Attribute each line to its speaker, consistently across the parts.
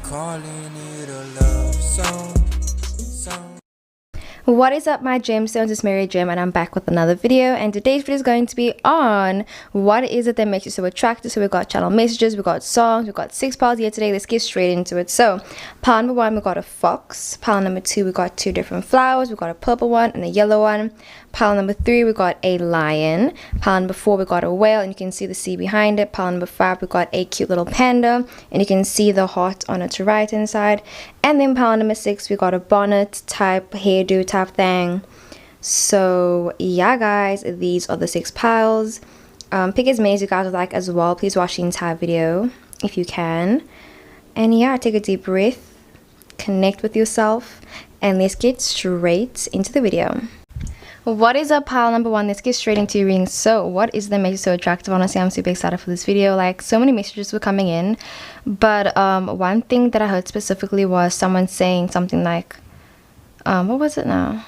Speaker 1: calling it a love song.
Speaker 2: What is up, my gemstones? It's Mary Gem and I'm back with another video, and today's video is going to be on what is it that makes you so attractive. So we got channel messages, we got songs, we got 6 piles here today. Let's get straight into it. So pile number 1, we got a fox. Pile number 2, we got 2 different flowers. We got a purple one and a yellow one. Pile number 3, we got a lion. Pile number 4, we got a whale, and you can see the sea behind it. Pile number 5, we got a cute little panda, and you can see the heart on its right hand side. And then pile number 6, we got a bonnet type hairdo type thing. So yeah, guys, these are the 6 piles. Pick as many as you guys would like as well. Please watch the entire video if you can. And yeah, take a deep breath, connect with yourself, and let's get straight into the video. What is up, pile number 1? Let's get straight into your reading. So what is the message so attractive? Honestly, I'm super excited for this video. Like, so many messages were coming in, but one thing that I heard specifically was someone saying something like what was it now?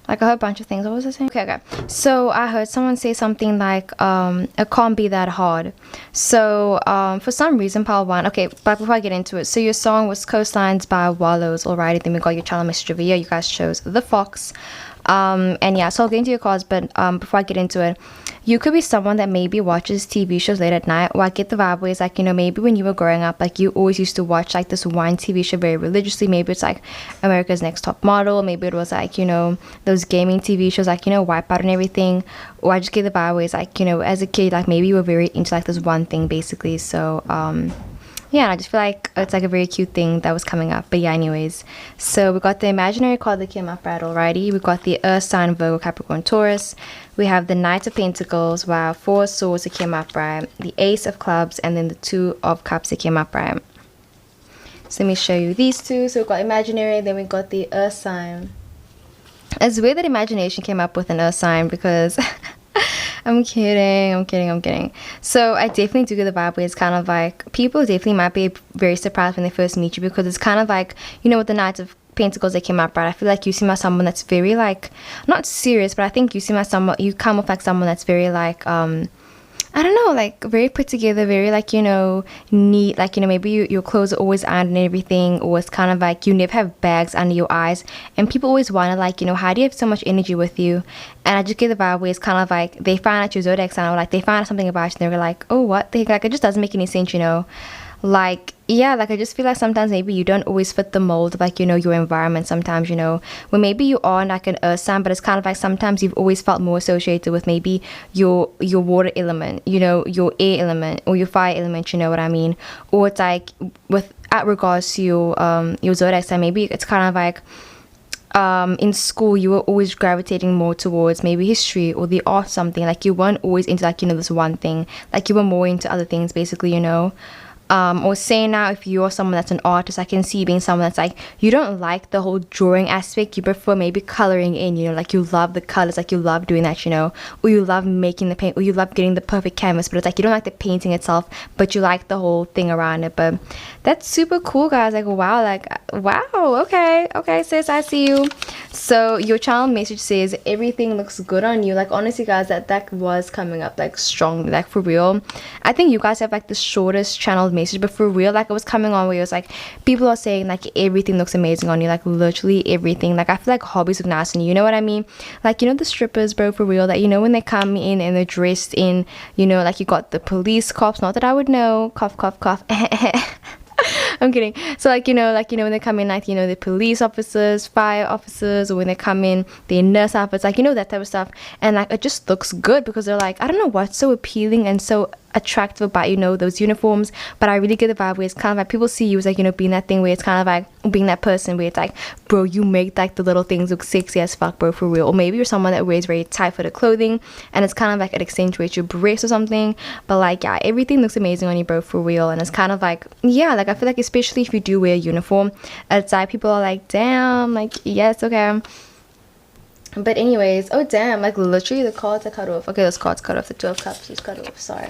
Speaker 2: Like, I heard a bunch of things. What was I saying? Okay. So I heard someone say something like it can't be that hard. So for some reason, pile 1, okay, but before I get into it, so your song was Coastlines by Wallows. Alrighty, then we got your channel message over here. You guys chose the fox. And yeah, so I'll get into your cards, but before I get into it, you could be someone that maybe watches TV shows late at night. Or I get the vibe where it's like, you know, maybe when you were growing up, like, you always used to watch like this one TV show very religiously. Maybe it's like America's Next Top Model. Maybe it was like, you know, those gaming TV shows like, you know, Wipeout and everything. Or I just get the vibe where it's like, you know, as a kid, like, maybe you were very into like this one thing basically. So yeah, and I just feel like it's like a very cute thing that was coming up. But yeah, anyways, so we got the imaginary card that came up, right? Alrighty, we got the Earth sign, Virgo, Capricorn, Taurus. We have the Knight of Pentacles, wow, 4 of Swords that came up, right? The Ace of Clubs, and then the 2 of Cups that came up, right? So let me show you these two. So we got imaginary, then we got the Earth sign. It's weird that imagination came up with an Earth sign because I'm kidding. So I definitely do get the vibe where it's kind of like people definitely might be very surprised when they first meet you, because it's kind of like, you know, with the Knights of Pentacles that came up, right? I feel like you seem like someone that's very like, not serious, but I think you seem like someone, you come off like someone that's very like I don't know, like very put together, very like, you know, neat, like, you know, maybe your clothes are always ironed and everything, or it's kind of like you never have bags under your eyes, and people always wonder like, you know, how do you have so much energy with you? And I just get the vibe where it's kind of like they find out your zodiac sign, or like they find out something about you and they're like, oh, what the heck, like it just doesn't make any sense, you know. Like, yeah, like I just feel like sometimes maybe you don't always fit the mold of like, you know, your environment sometimes, you know, where maybe you are like an earth sign, but it's kind of like sometimes you've always felt more associated with maybe your water element, you know, your air element, or your fire element, you know what I mean? Or it's like with at regards to your zodiac sign, maybe it's kind of like in school you were always gravitating more towards maybe history or the art, something like you weren't always into like, you know, this one thing, like you were more into other things basically, you know. Or say now, if you're someone that's an artist, I can see you being someone that's like, you don't like the whole drawing aspect, you prefer maybe coloring in, you know, like you love the colors, like you love doing that, you know, or you love making the paint, or you love getting the perfect canvas, but it's like you don't like the painting itself, but you like the whole thing around it. But that's super cool, guys. Like, wow, okay, sis, I see you. So your channel message says everything looks good on you. Like, honestly, guys, that was coming up like strongly, like for real. I think you guys have like the shortest channel message, but for real, like it was coming on where it was like people are saying like everything looks amazing on you, like literally everything. Like I feel like hobbies look nice on you, you know what I mean? Like, you know, the strippers, bro, for real, that, you know, when they come in and they're dressed in, you know, like you got the police cops, not that I would know, cough I'm kidding. So like, you know, when they come in, like, you know, the police officers, fire officers, or when they come in, the nurse outfits, like, you know, that type of stuff. And like, it just looks good because they're like, I don't know what's so appealing and so attractive about, you know, those uniforms. But I really get the vibe where it's kind of like people see you as like, you know, being that thing where it's kind of like being that person where it's like, bro, you make like the little things look sexy as fuck, bro, for real. Or maybe you're someone that wears very tight fitted clothing and it's kind of like it accentuates your breasts or something. But like, yeah, everything looks amazing on you, bro, for real. And it's kind of like, yeah, like I feel like especially if you do wear a uniform, it's like people are like, damn, like, yes, okay. But anyways, oh damn, like literally the cards are cut off. Okay, those cards cut off. The 2 of Cups is cut off, sorry.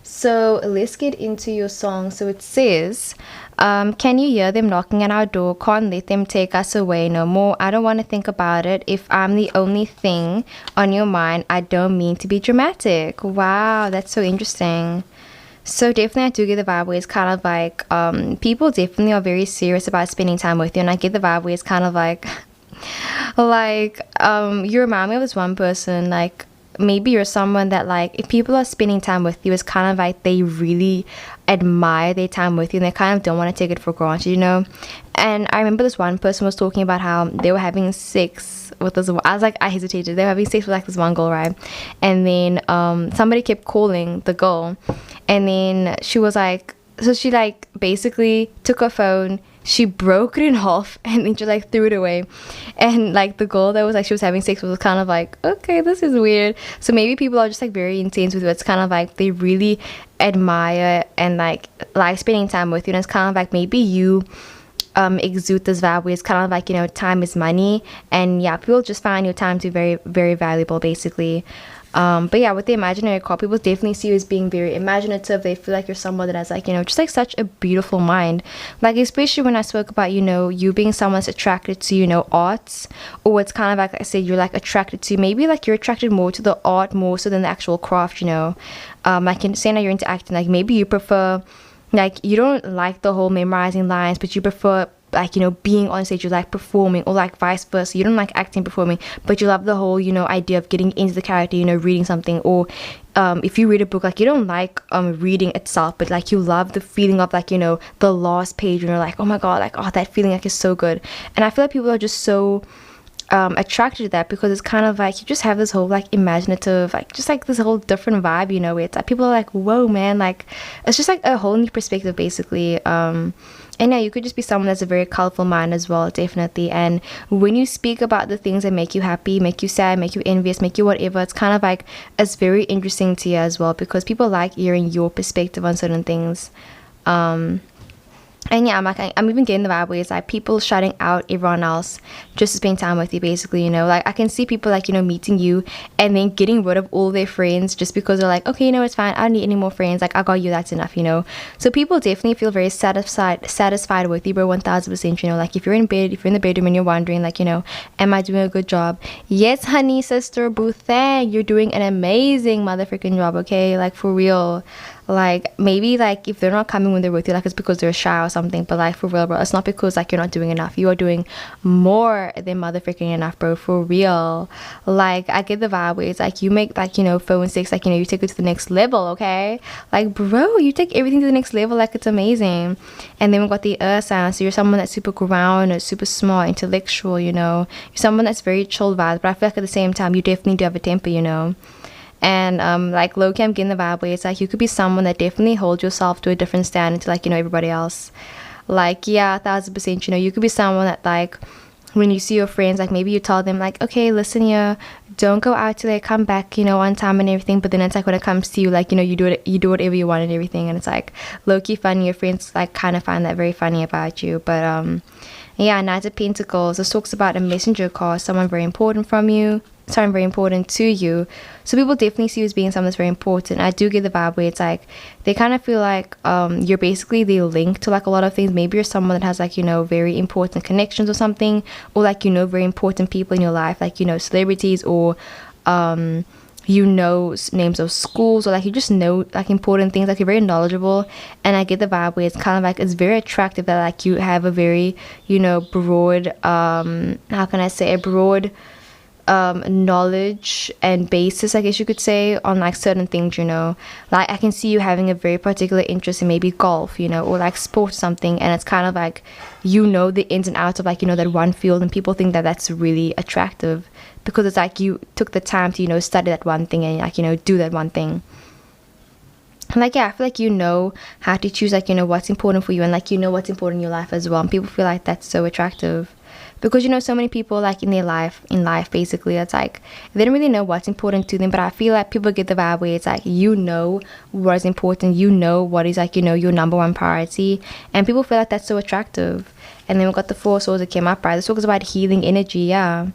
Speaker 2: So let's get into your song. So it says, can you hear them knocking at our door? Can't let them take us away no more. I don't want to think about it. If I'm the only thing on your mind, I don't mean to be dramatic. Wow, that's so interesting. So definitely I do get the vibe where it's kind of like people definitely are very serious about spending time with you, and I get the vibe where it's kind of like you remind me of this one person. Like, maybe you're someone that, like, if people are spending time with you, it's kind of like they really admire their time with you and they kind of don't want to take it for granted, you know. And I remember this one person was talking about how they were having sex with this. I was like, I hesitated. They were having sex with like this one girl, right? And then somebody kept calling the girl, and then she was like, so she like basically took her phone, she broke it in half, and then she like threw it away. And like the girl that was like she was having sex with was kind of like, okay, this is weird. So maybe people are just like very intense with it. It's kind of like they really admire and like spending time with you, and it's kind of like maybe you exude this vibe where it's kind of like, you know, time is money, and yeah, people just find your time to be very, very valuable basically. But yeah, with the imaginary card, people definitely see you as being very imaginative. They feel like you're someone that has like, you know, just like such a beautiful mind. Like, especially when I spoke about, you know, you being someone that's attracted to, you know, arts, or it's kind of like I said, you're like attracted to, maybe like you're attracted more to the art more so than the actual craft, you know. Like in saying that you're into acting, like maybe you prefer, like, you don't like the whole memorizing lines, but you prefer, like, you know, being on stage, you like performing, or like vice versa. You don't like acting, performing, but you love the whole, you know, idea of getting into the character, you know, reading something. Or if you read a book, like, you don't like reading itself, but like you love the feeling of, like, you know, the last page, and you're like, oh my god, like, oh, that feeling like is so good. And I feel like people are just so attracted to that, because it's kind of like you just have this whole like imaginative, like just like this whole different vibe, you know, where it's like people are like, whoa man, like it's just like a whole new perspective basically. And yeah, you could just be someone that's a very colorful mind as well, definitely. And when you speak about the things that make you happy, make you sad, make you envious, make you whatever, it's kind of like, it's very interesting to you as well, because people like hearing your perspective on certain things. And yeah, I'm even getting the vibe where it's like people shutting out everyone else just to spend time with you, basically, you know. Like, I can see people, like, you know, meeting you and then getting rid of all their friends just because they're like, okay, you know, it's fine, I don't need any more friends, like, I got you, that's enough, you know. So people definitely feel very satisfied with you, bro, 1000%, you know. Like, if you're in bed, if you're in the bedroom and you're wondering, like, you know, am I doing a good job? Yes, honey, sister, boo thang, you're doing an amazing motherfucking job, okay? Like, for real. Like, maybe like if they're not coming when they're with you, like, it's because they're shy or something, but like, for real, bro, it's not because like you're not doing enough. You are doing more than motherfucking enough, bro, for real. Like, I get the vibe where it's like you make, like, you know, phone sex, like, you know, you take it to the next level, okay? Like, bro, you take everything to the next level, like, it's amazing. And then we got the earth sign, so you're someone that's super grounded, super smart, intellectual, you know. You're someone that's very chill vibes, but I feel like at the same time you definitely do have a temper, you know. And like, low-key, I'm getting the vibe where it's like you could be someone that definitely holds yourself to a different standard to, like, you know, everybody else. Like, yeah, 1000%, you know, you could be someone that, like, when you see your friends, like, maybe you tell them, like, okay, listen here, don't go out till they come back, you know, on time and everything. But then it's like when it comes to you, like, you know, you do whatever you want and everything, and it's like low-key funny. Your friends like kind of find that very funny about you. But yeah, Knight of Pentacles, this talks about a messenger card, someone very important very important to you. So people definitely see you as being someone that's very important. I do get the vibe where it's like they kind of feel like you're basically the link to like a lot of things. Maybe you're someone that has, like, you know, very important connections or something, or like, you know, very important people in your life, like, you know, celebrities, or you know, names of schools, or like you just know like important things, like you're very knowledgeable. And I get the vibe where it's kind of like it's very attractive that like you have a very, you know, broad how can I say, a broad knowledge and basis, I guess you could say, on like certain things, you know. Like, I can see you having a very particular interest in maybe golf, you know, or like sport something, and it's kind of like, you know, the ins and outs of, like, you know, that one field, and people think that that's really attractive because it's like you took the time to, you know, study that one thing and, like, you know, do that one thing. Like, yeah, I feel like you know how to choose, like, you know, what's important for you, and like, you know, what's important in your life as well. And people feel like that's so attractive because, you know, so many people, like, in life basically, it's like they don't really know what's important to them. But I feel like people get the vibe where it's like, you know what is important, you know what is, like, you know, your number one priority, and people feel like that's so attractive. And then we got the Four Swords that came up, right? This talks about healing energy. Yeah,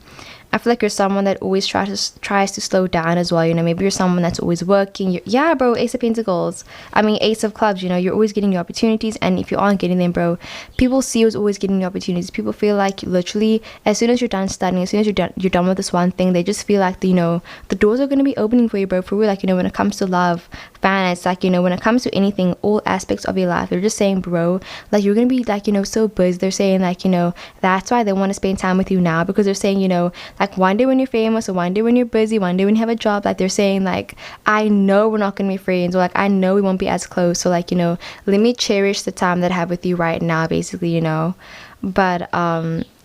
Speaker 2: I feel like you're someone that always tries to slow down as well, you know. Maybe you're someone that's always working. Yeah, bro, Ace of Pentacles. I mean, Ace of Clubs, you know, you're always getting your opportunities, and if you aren't getting them, bro, people see you as always getting the opportunities. People feel like literally as soon as you're done studying, as soon as you're done with this one thing, they just feel like, you know, the doors are going to be opening for you, bro, for real. Like, you know, when it comes to love, finance, like, you know, when it comes to anything, all aspects of your life, they're just saying, bro, like, you're gonna be like, you know, so busy. They're saying like, you know, that's why they want to spend time with you now, because they're saying, you know, like, one day when you're famous, or one day when you're busy, one day when you have a job, like, they're saying like, I know we're not gonna be friends, or like, I know we won't be as close, so like, you know, let me cherish the time that I have with you right now, basically, you know. But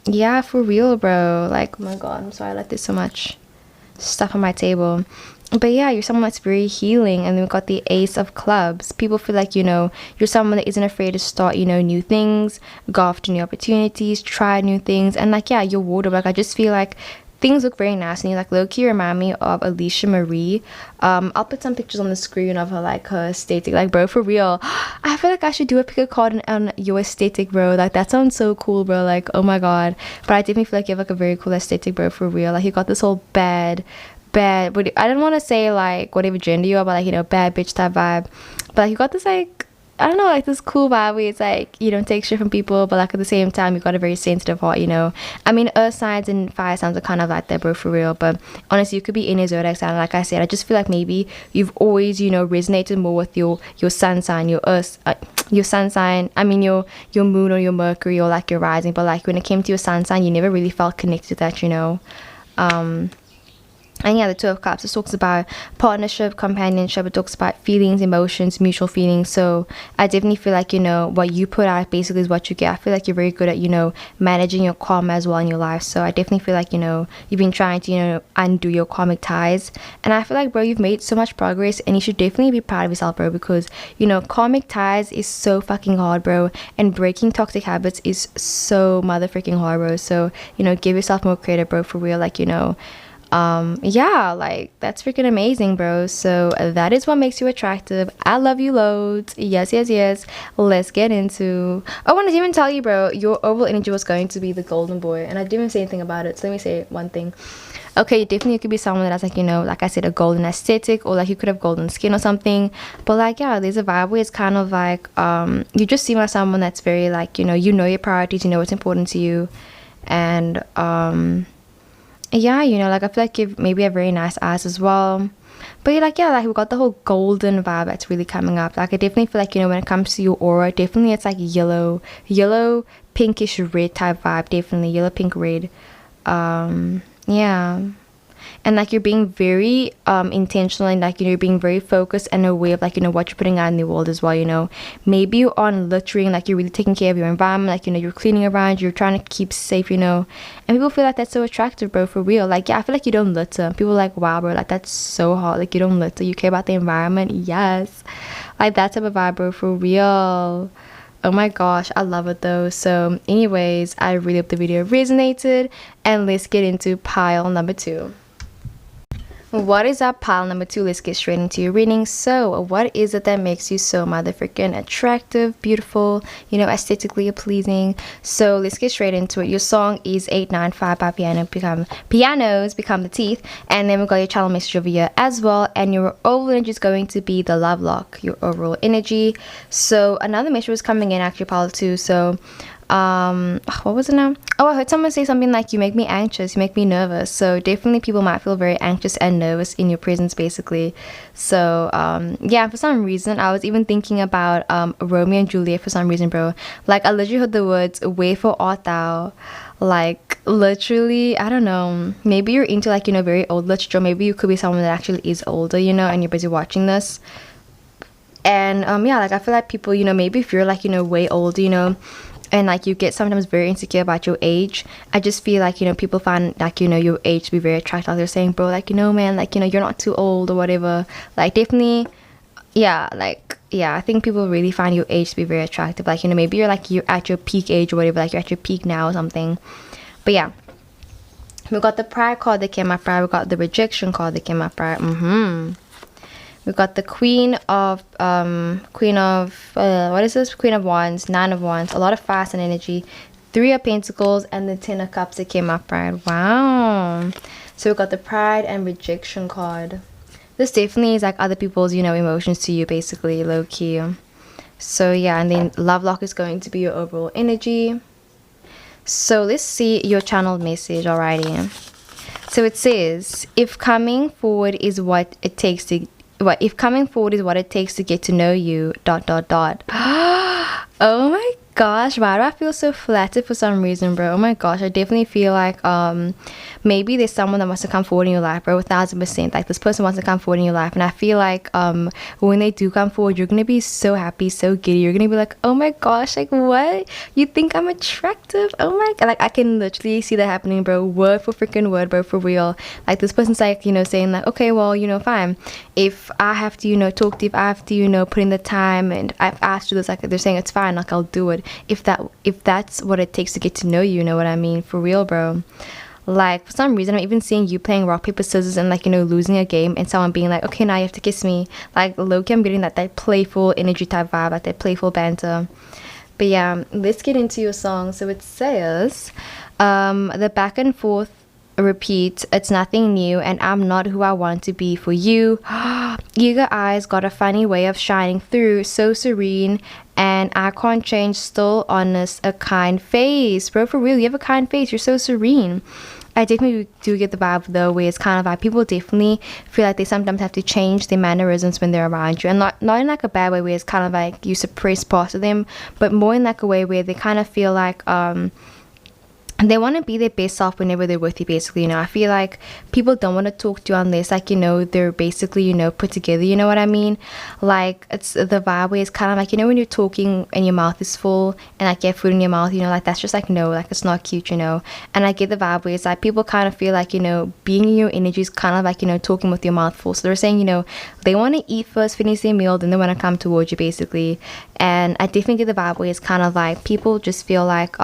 Speaker 2: yeah, for real, bro. Like, oh my god, I'm sorry, I left this so much stuff on my table. But yeah, you're someone that's very healing. And then we've got the Ace of Clubs. People feel like, you know, you're someone that isn't afraid to start, you know, new things, go after new opportunities, try new things. And like, yeah, you're water. Like, I just feel like things look very nice, and you like low-key remind me of Alicia Marie. I'll put some pictures on the screen of her, like, her aesthetic. Like, bro, for real, I feel like I should do a pick a card on your aesthetic, bro. Like, that sounds so cool, bro. Like, oh my god. But I definitely feel like you have like a very cool aesthetic, bro, for real. Like, you got this whole bad, but I don't want to say like whatever gender you are, but like, you know, bad bitch type vibe. But like, you got this, like, I don't know, like this cool vibe where it's like, you don't take shit from people, but like at the same time you got a very sensitive heart, you know. I mean, earth signs and fire signs are kind of like that, bro, for real. But honestly, you could be any zodiac sign. Like I said, I just feel like maybe you've always, you know, resonated more with your sun sign, your earth, your sun sign, I mean your moon or your Mercury or like your rising. But like when it came to your sun sign, you never really felt connected to that, you know. And yeah, the Two of Cups, it talks about partnership, companionship, it talks about feelings, emotions, mutual feelings. So I definitely feel like, you know, what you put out basically is what you get. I feel like you're very good at, you know, managing your karma as well in your life. So I definitely feel like, you know, you've been trying to, you know, undo your karmic ties. And I feel like, bro, you've made so much progress, and you should definitely be proud of yourself, bro, because, you know, karmic ties is so fucking hard, bro, and breaking toxic habits is so motherfucking hard, bro. So, you know, give yourself more credit, bro, for real. Like, you know, yeah, like, that's freaking amazing, bro. So that is what makes you attractive. I love you loads. Yes, yes, yes. Let's get into, oh, I want to even tell you, bro, your overall energy was going to be the golden boy, and I didn't even say anything about it. So let me say one thing. Okay, definitely you could be someone that has, like, you know, like I said, a golden aesthetic, or like you could have golden skin or something. But like, yeah, there's a vibe where it's kind of like, you just seem like someone that's very, like, you know your priorities, you know what's important to you. And yeah, you know, like, I feel like you maybe have very nice eyes as well. But you're like, yeah, like, we got the whole golden vibe that's really coming up. Like, I definitely feel like, you know, when it comes to your aura, definitely it's like yellow, pinkish red type vibe. Definitely yellow, pink, red. Yeah. And like, you're being very intentional, and like, you know, you're being very focused and aware of, like, you know, what you're putting out in the world as well, you know. Maybe you're on littering, like, you're really taking care of your environment, like, you know, you're cleaning around, you're trying to keep safe, you know. And people feel like that's so attractive, bro, for real. Like, yeah, I feel like you don't litter. People are like, wow, bro, like, that's so hot. Like, you don't litter, you care about the environment. Yes, like, that type of vibe, bro, for real. Oh my gosh, I love it though. So anyways, I really hope the video resonated, and let's get into pile number 2. What is up, pile number 2? Let's get straight into your reading. So what is it that makes you so motherfucking attractive, beautiful, you know, aesthetically pleasing? So let's get straight into it. Your song is 895 by Pianos Become the Teeth. And then we got your channel message over here as well. And your overall energy is going to be the love lock, your overall energy. So another message was coming in, actually, pile 2. So what was it now? Oh, I heard someone say something like, you make me anxious, you make me nervous. So definitely people might feel very anxious and nervous in your presence, basically. So yeah, for some reason I was even thinking about Romeo and Juliet for some reason, bro. Like, I literally heard the words, wherefore art thou? Like, literally, I don't know, maybe you're into, like, you know, very old literature. Maybe you could be someone that actually is older, you know, and you're busy watching this. And yeah, like, I feel like people, you know, maybe if you're, like, you know, way older, you know, and like, you get sometimes very insecure about your age, I just feel like, you know, people find, like, you know, your age to be very attractive. Like, they're saying, bro, like, you know, man, like, you know, you're not too old or whatever. Like, definitely, yeah, like, yeah, I think people really find your age to be very attractive. Like, you know, maybe you're at your peak age or whatever, like, you're at your peak now or something. But yeah, we got the pride card that came up prior, we got the rejection card that came up prior. We got the Queen of what is this? Queen of Wands, Nine of Wands, a lot of fast and energy, Three of Pentacles and the Ten of Cups that came up, right? Wow. So we got the Pride and Rejection card. This definitely is like other people's, you know, emotions to you, basically, low-key. So yeah, and then Love Lock is going to be your overall energy. So let's see your channeled message. Alrighty. So it says, if coming forward is what it takes to if coming forward is what it takes to get to know you, dot dot dot. Oh my gosh, why do I feel so flattered for some reason, bro? Oh my gosh, I definitely feel like maybe there's someone that wants to come forward in your life, bro. 1000%, like this person wants to come forward in your life, and I feel like when they do come forward, you're gonna be so happy, so giddy. You're gonna be like, oh my gosh, like what, you think I'm attractive? Oh my god, like I can literally see that happening, bro. Word for freaking word, bro, for real. Like this person's like, you know, saying like, okay, well, you know, fine, if I have to, you know, talk to you, if I have to, you know, put in the time, and I've asked you this, like they're saying it's fine, like I'll do it if that's what it takes to get to know you. You know what I mean? For real, bro. Like for some reason I'm even seeing you playing rock paper scissors and like, you know, losing a game and someone being like, okay, now you have to kiss me. Like low-key I'm getting that playful energy type vibe, like that playful banter. But yeah, let's get into your song. So it says the back and forth repeat, it's nothing new, and I'm not who I want to be for you. Eager eyes got a funny way of shining through, so serene, and I can't change, still honest, a kind face. Bro, for real, you have a kind face, you're so serene. I definitely do get the vibe though, where it's kind of like people definitely feel like they sometimes have to change their mannerisms when they're around you, and not in like a bad way where it's kind of like you suppress parts of them, but more in like a way where they kind of feel like they want to be their best self whenever they're with you, basically. You know, I feel like people don't want to talk to you unless, like, you know, they're basically, you know, put together, you know what I mean? Like, it's the vibe where it's kind of like, you know, when you're talking and your mouth is full and like you have food in your mouth, you know, like that's just like, no, like it's not cute, you know. And I get the vibe where it's like people kind of feel like, you know, being in your energy is kind of like, you know, talking with your mouth full. So they're saying, you know, they want to eat first, finish their meal, then they want to come towards you, basically. And I definitely get the vibe where it's kind of like people just feel like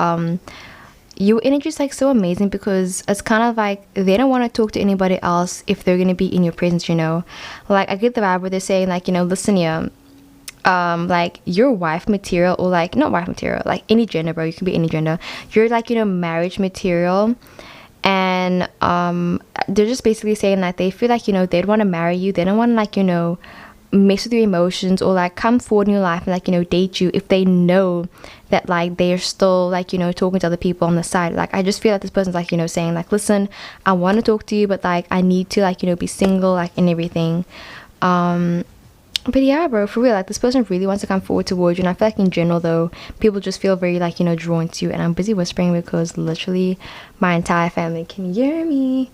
Speaker 2: your energy is like so amazing, because it's kind of like they don't want to talk to anybody else if they're going to be in your presence, you know. Like I get the vibe where they're saying like, you know, listen here, like you're wife material, or like not wife material, like any gender, bro, you can be any gender, you're like, you know, marriage material. And they're just basically saying that they feel like, you know, they'd want to marry you, they don't want to like, you know, mess with your emotions or like come forward in your life and like, you know, date you if they know that like they're still like, you know, talking to other people on the side. Like I just feel like this person's like, you know, saying like, listen, I want to talk to you, but like I need to like, you know, be single, like, and everything. But yeah, bro, for real, like this person really wants to come forward towards you. And I feel like in general though, people just feel very like, you know, drawn to you. And I'm busy whispering because literally my entire family can hear me.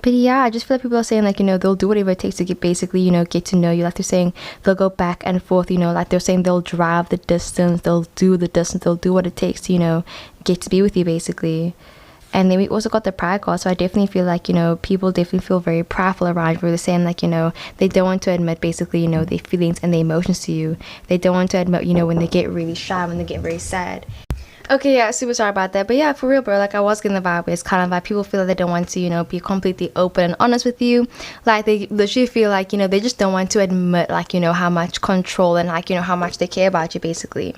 Speaker 2: But yeah, I just feel like people are saying like, you know, they'll do whatever it takes to get basically, you know, get to know you. Like they're saying they'll go back and forth, you know, like they're saying they'll drive the distance, they'll do the distance, they'll do what it takes to, you know, get to be with you, basically. And then we also got the pride card. So I definitely feel like, you know, people definitely feel very prideful around you, where they're saying like, you know, they don't want to admit basically, you know, their feelings and their emotions to you. They don't want to admit, you know, when they get really shy, when they get very sad. Okay, yeah, super sorry about that. But yeah, for real, bro, like I was getting the vibe where it's kind of like people feel like they don't want to, you know, be completely open and honest with you. Like they literally feel like, you know, they just don't want to admit like, you know, how much control and like, you know, how much they care about you, basically.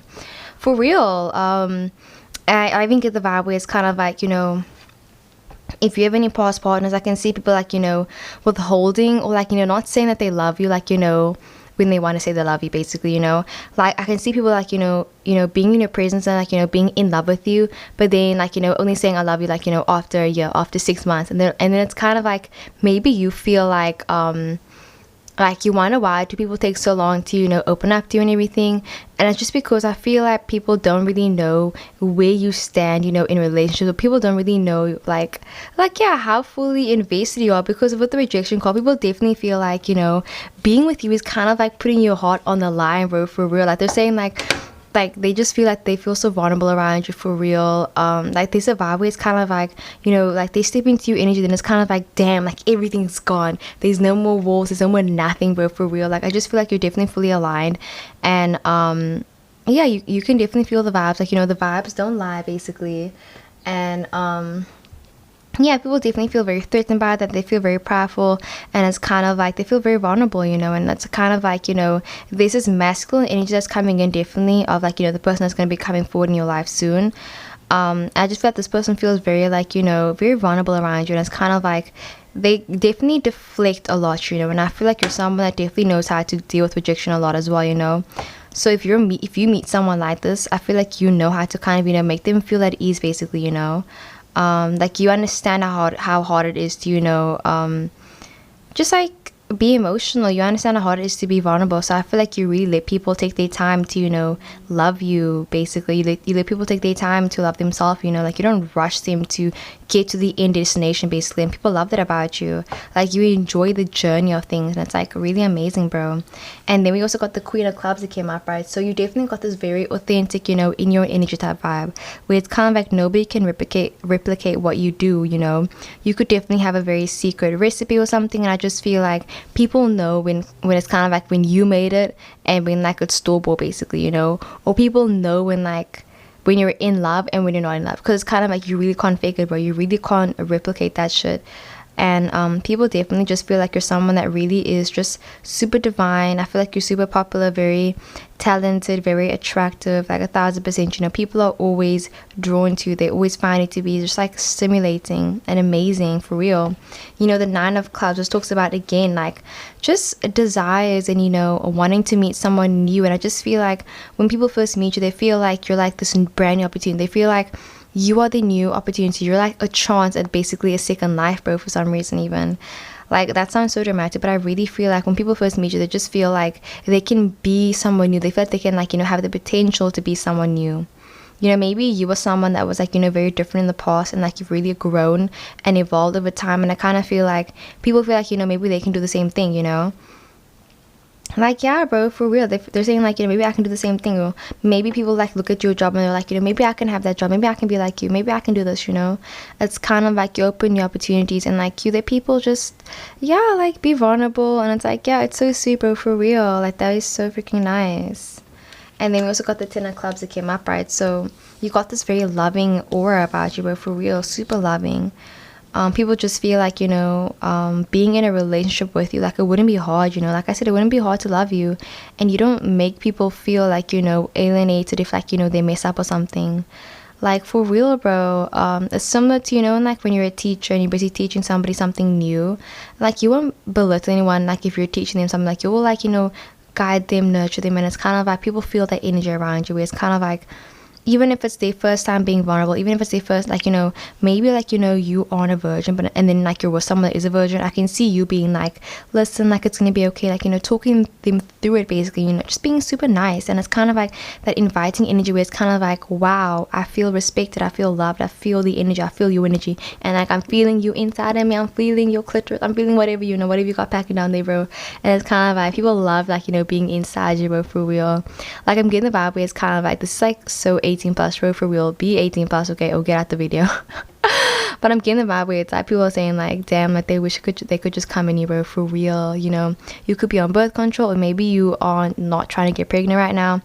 Speaker 2: For real. I even get the vibe where it's kind of like, you know, if you have any past partners, I can see people like, you know, withholding or like, you know, not saying that they love you, like, you know, when they want to say they love you, basically, you know. Like I can see people like, you know, being in your presence and like, you know, being in love with you, but then like, you know, only saying I love you like, you know, after a year, after 6 months, and then it's kind of like maybe you feel like you wonder why do people take so long to, you know, open up to you and everything. And it's just because I feel like people don't really know where you stand, you know, in relationships. Or people don't really know like yeah, how fully invested you are, because with the rejection call, people definitely feel like, you know, being with you is kind of like putting your heart on the line, bro, for real. Like they're saying like they just feel like they feel so vulnerable around you, for real. Like they survive where it's kind of like, you know, like they step into your energy, then it's kind of like, damn, like everything's gone, there's no more walls, there's no more nothing, bro, for real. Like I just feel like you're definitely fully aligned. And yeah, you can definitely feel the vibes, like, you know, the vibes don't lie, basically. And yeah, people definitely feel very threatened by that. They feel very prideful, and it's kind of like they feel very vulnerable, you know. And that's kind of like, you know, this is masculine energy that's coming in differently of like, you know, the person that's going to be coming forward in your life soon. I just feel like this person feels very like, you know, very vulnerable around you, and it's kind of like they definitely deflect a lot, you know. And I feel like you're someone that definitely knows how to deal with rejection a lot as well, you know. So if you meet someone like this, I feel like you know how to kind of, you know, make them feel at ease, basically, you know. Like you understand how hard it is to, you know, just like be emotional. You understand how hard it is to be vulnerable. So I feel like you really let people take their time to, you know, love you, basically. You let people take their time to love themselves, you know. Like you don't rush them to get to the end destination, basically. And people love that about you. Like you enjoy the journey of things, and it's like really amazing, bro. And then we also got the Queen of Clubs that came up, right? So you definitely got this very authentic, you know, in your energy type vibe, where it's kind of like nobody can replicate what you do, you know. You could definitely have a very secret recipe or something, and I just feel like people know when it's kind of like when you made it, and when like it's store-bought, basically, you know. Or people know when like when you're in love and when you're not in love, because it's kind of like you really can't fake it, bro. You really can't replicate that shit. And people definitely just feel like you're someone that really is just super divine. I feel like you're super popular, very talented, very attractive, like 1000%. You know, people are always drawn to you. They always find it to be just like stimulating and amazing, for real. You know, the Nine of Clubs just talks about, again, like just desires and, you know, wanting to meet someone new. And I just feel like when people first meet you, they feel like you're like this brand new opportunity. They feel like you are the new opportunity. You're like a chance at basically a second life, bro, for some reason. Even like that sounds so dramatic, but I really feel like when people first meet you, they just feel like they can be someone new. They feel like they can, like, you know, have the potential to be someone new. You know, maybe you were someone that was like, you know, very different in the past, and like you've really grown and evolved over time. And I kind of feel like people feel like, you know, maybe they can do the same thing, you know. Like, yeah, bro, for real. They're saying like, you know, maybe I can do the same thing. Or maybe people like look at your job and they're like, you know, maybe I can have that job. Maybe I can be like you. Maybe I can do this, you know. It's kind of like you open your opportunities, and like you let people just, yeah, like be vulnerable. And it's like, yeah, it's so sweet, bro, for real. Like that is so freaking nice. And then we also got the Ten of Clubs that came up, right? So you got this very loving aura about you, bro, for real. Super loving. People just feel like, you know, being in a relationship with you, like it wouldn't be hard, you know. Like I said, it wouldn't be hard to love you, and you don't make people feel like, you know, alienated if like, you know, they mess up or something. Like for real, bro. It's similar to, you know, like when you're a teacher and you're busy teaching somebody something new, like you won't belittle anyone. Like if you're teaching them something, like you will, like, you know, guide them, nurture them. And it's kind of like people feel that energy around you, where it's kind of like, even if it's their first time being vulnerable, even if it's their first, like, you know, maybe like, you know, you aren't a virgin, but and then like you're with someone that is a virgin, I can see you being like, listen, like it's gonna be okay, like, you know, talking them through it, basically, you know, just being super nice. And it's kind of like that inviting energy where it's kind of like, wow, I feel respected, I feel loved, I feel the energy, I feel your energy, and like I'm feeling you inside of me, I'm feeling your clitoris, I'm feeling whatever, you know, whatever you got packing down there, bro. And it's kind of like people love, like, you know, being inside you, bro, for real. Like I'm getting the vibe where it's kind of like, this is like so 18 plus, bro, for real. Be 18 plus, okay, or get out the video. But I'm getting the vibe where it's like people are saying like, damn, like they wish they could just come in you, bro, for real. You know, you could be on birth control, or maybe you are not trying to get pregnant right now,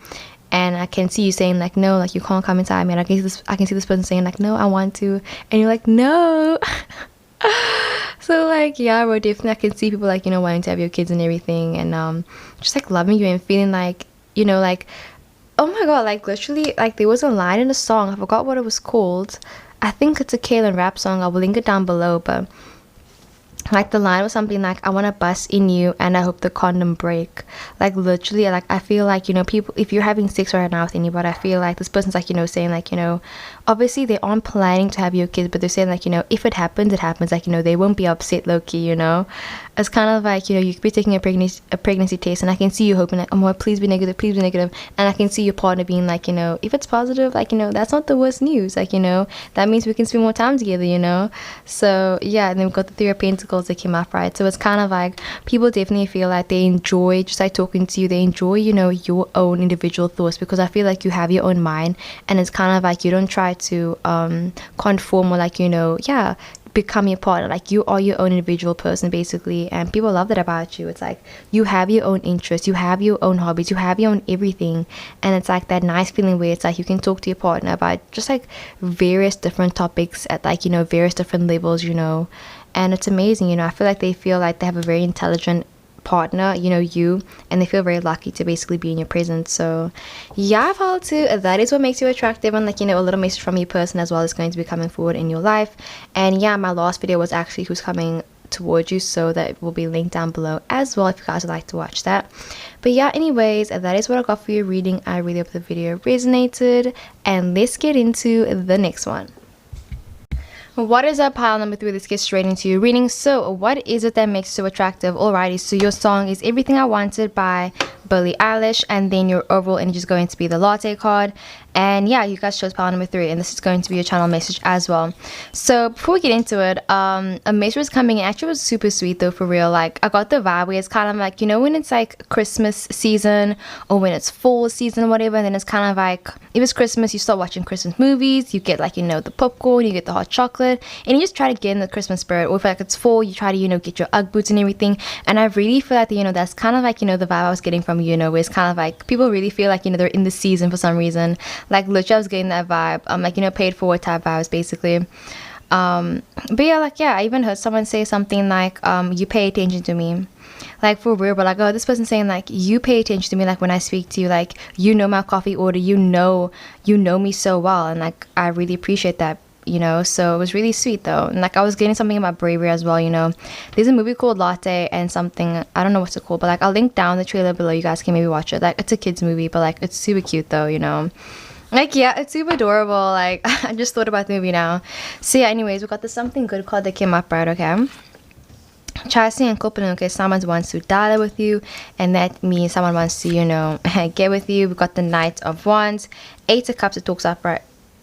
Speaker 2: and I can see you saying like, no, like you can't come inside me. And I can see this person saying like, no, I want to, and you're like, no. So like, yeah, bro, definitely I can see people like, you know, wanting to have your kids and everything, and just like loving you and feeling like, you know, like, oh my god, like literally, like there was a line in a song, I forgot what it was called. I think it's a Kaylin rap song, I will link it down below, but like the line was something like, I want to bust in you and I hope the condom break. Like literally, like I feel like, you know, people, if you're having sex right now with anybody, I feel like this person's like, you know, saying like, you know, obviously they aren't planning to have your kids, but they're saying like, you know, if it happens, it happens. Like, you know, they won't be upset, low-key, you know. It's kind of like, you know, you could be taking a pregnancy test, and I can see you hoping like, oh my, please be negative, please be negative. And I can see your partner being like, you know, if it's positive, like, you know, that's not the worst news. Like, you know, that means we can spend more time together, you know. So yeah, and then we've got the Three of Pentacles that came up, right? So it's kind of like people definitely feel like they enjoy just like talking to you. They enjoy, you know, your own individual thoughts, because I feel like you have your own mind, and it's kind of like you don't try to conform, or like, you know, yeah, become your partner. Like, you are your own individual person basically, and people love that about you. It's like you have your own interests, you have your own hobbies, you have your own everything. And it's like that nice feeling where it's like you can talk to your partner about just like various different topics at like, you know, various different levels, you know. And it's amazing, you know. I feel like they feel like they have a very intelligent partner, you know, you, and they feel very lucky to basically be in your presence. So yeah, pile 2, that is what makes you attractive, and like, you know, a little message from your person as well is going to be coming forward in your life. And yeah, my last video was actually who's coming towards you, so that will be linked down below as well if you guys would like to watch that. But yeah, anyways, that is what I got for your reading. I really hope the video resonated, and let's get into the next one. What is up, pile number 3? Let's get straight into your reading. So what is it that makes you so attractive? Alrighty, so your song is Everything I Wanted by Billie Eilish, and then your overall energy is going to be the latte card. And yeah, you guys chose pile number 3, and this is going to be your channel message as well. So before we get into it, a message was coming in. Actually, it was super sweet though, for real. Like, I got the vibe where it's kind of like, you know, when it's like Christmas season or when it's fall season or whatever, and then it's kind of like, if it's Christmas, you start watching Christmas movies, you get like, you know, the popcorn, you get the hot chocolate, and you just try to get in the Christmas spirit. Or if like it's fall, you try to, you know, get your Ugg boots and everything. And I really feel like, you know, that's kind of like, you know, the vibe I was getting from you, you know, where it's kind of like people really feel like, you know, they're in the season for some reason. Like, literally I was getting that vibe, like, you know, paid forward type vibes basically. But yeah, like, yeah, I even heard someone say something like, you pay attention to me, like, for real. But like, oh, this person saying like, you pay attention to me, like when I speak to you, like, you know my coffee order, you know me so well, and like, I really appreciate that, you know. So it was really sweet though. And like, I was getting something about bravery as well, you know. There's a movie called Latte and something, I don't know what's it called, but like, I'll link down the trailer below, you guys can maybe watch it. Like, it's a kids movie, but like, it's super cute though, you know. Like, yeah, it's super adorable. Like, I just thought about the movie now. So yeah, anyways, we got the something good card that came up, right? Okay, Chasing and Copenhagen. Okay, someone wants to dialogue with you, and that means someone wants to, you know, get with you. We got the Knight of Wands, 8 of Cups. It talks upright.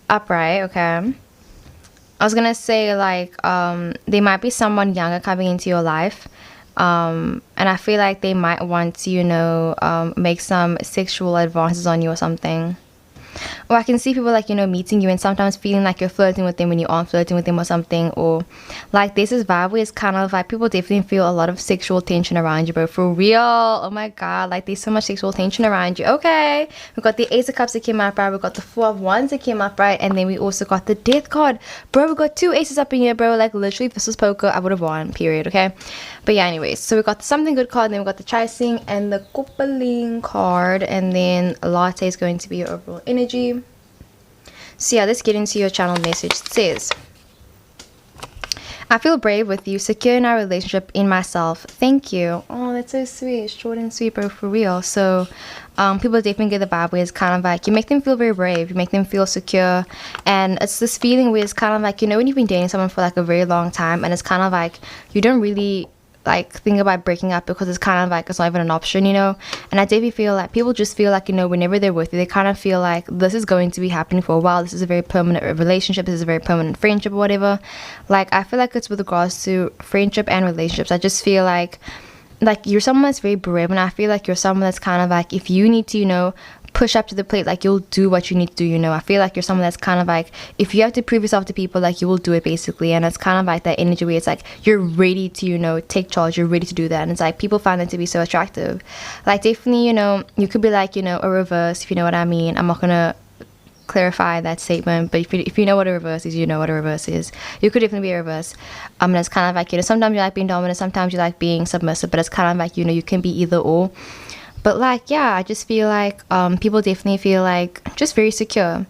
Speaker 2: Okay, I was gonna say like, there might be someone younger coming into your life, and I feel like they might want to, you know, make some sexual advances on you or something. Or I can see people like, you know, meeting you and sometimes feeling like you're flirting with them when you aren't flirting with them or something. Or like, there's this vibe where it's kind of like people definitely feel a lot of sexual tension around you, bro, for real. Oh my god, like, there's so much sexual tension around you. Okay, we got the Ace of Cups that came up, right? We got the 4 of Wands that came up, right? And then we also got the Death card, bro. We got 2 aces up in here, bro. Like, literally, if this was poker, I would have won, period. Okay, but yeah, anyways, so we got the something good card, and then we got the Chasing and the Coupling card, and then Latte is going to be your overall energy. So yeah, let's get into your channel message. It says, I feel brave with you, secure in our relationship, in myself. Thank you. Oh, that's so sweet. Short and sweet, bro, for real. So people definitely get the vibe where it's kind of like you make them feel very brave, you make them feel secure. And it's this feeling where it's kind of like, you know, when you've been dating someone for like a very long time, and it's kind of like you don't really like think about breaking up because it's kind of like it's not even an option, you know. And I definitely feel like people just feel like, you know, whenever they're with you, they kind of feel like this is going to be happening for a while, this is a very permanent relationship, this is a very permanent friendship or whatever. Like, I feel like it's with regards to friendship and relationships, I just feel like you're someone that's very brave, and I feel like you're someone that's kind of like, if you need to, you know, push up to the plate, like, you'll do what you need to do, you know. I feel like you're someone that's kind of like, if you have to prove yourself to people, like, you will do it basically. And it's kind of like that energy where it's like you're ready to, you know, take charge, you're ready to do that. And it's like people find that to be so attractive. Like, definitely, you know, you could be like, you know, a reverse, if you know what I mean. I'm not gonna clarify that statement, but if you know what a reverse is, you know what a reverse is. You could definitely be a reverse. And it's kind of like, you know, sometimes you like being dominant, sometimes you like being submissive, but it's kind of like, you know, you can be either or. But like, yeah, I just feel like people definitely feel like just very secure.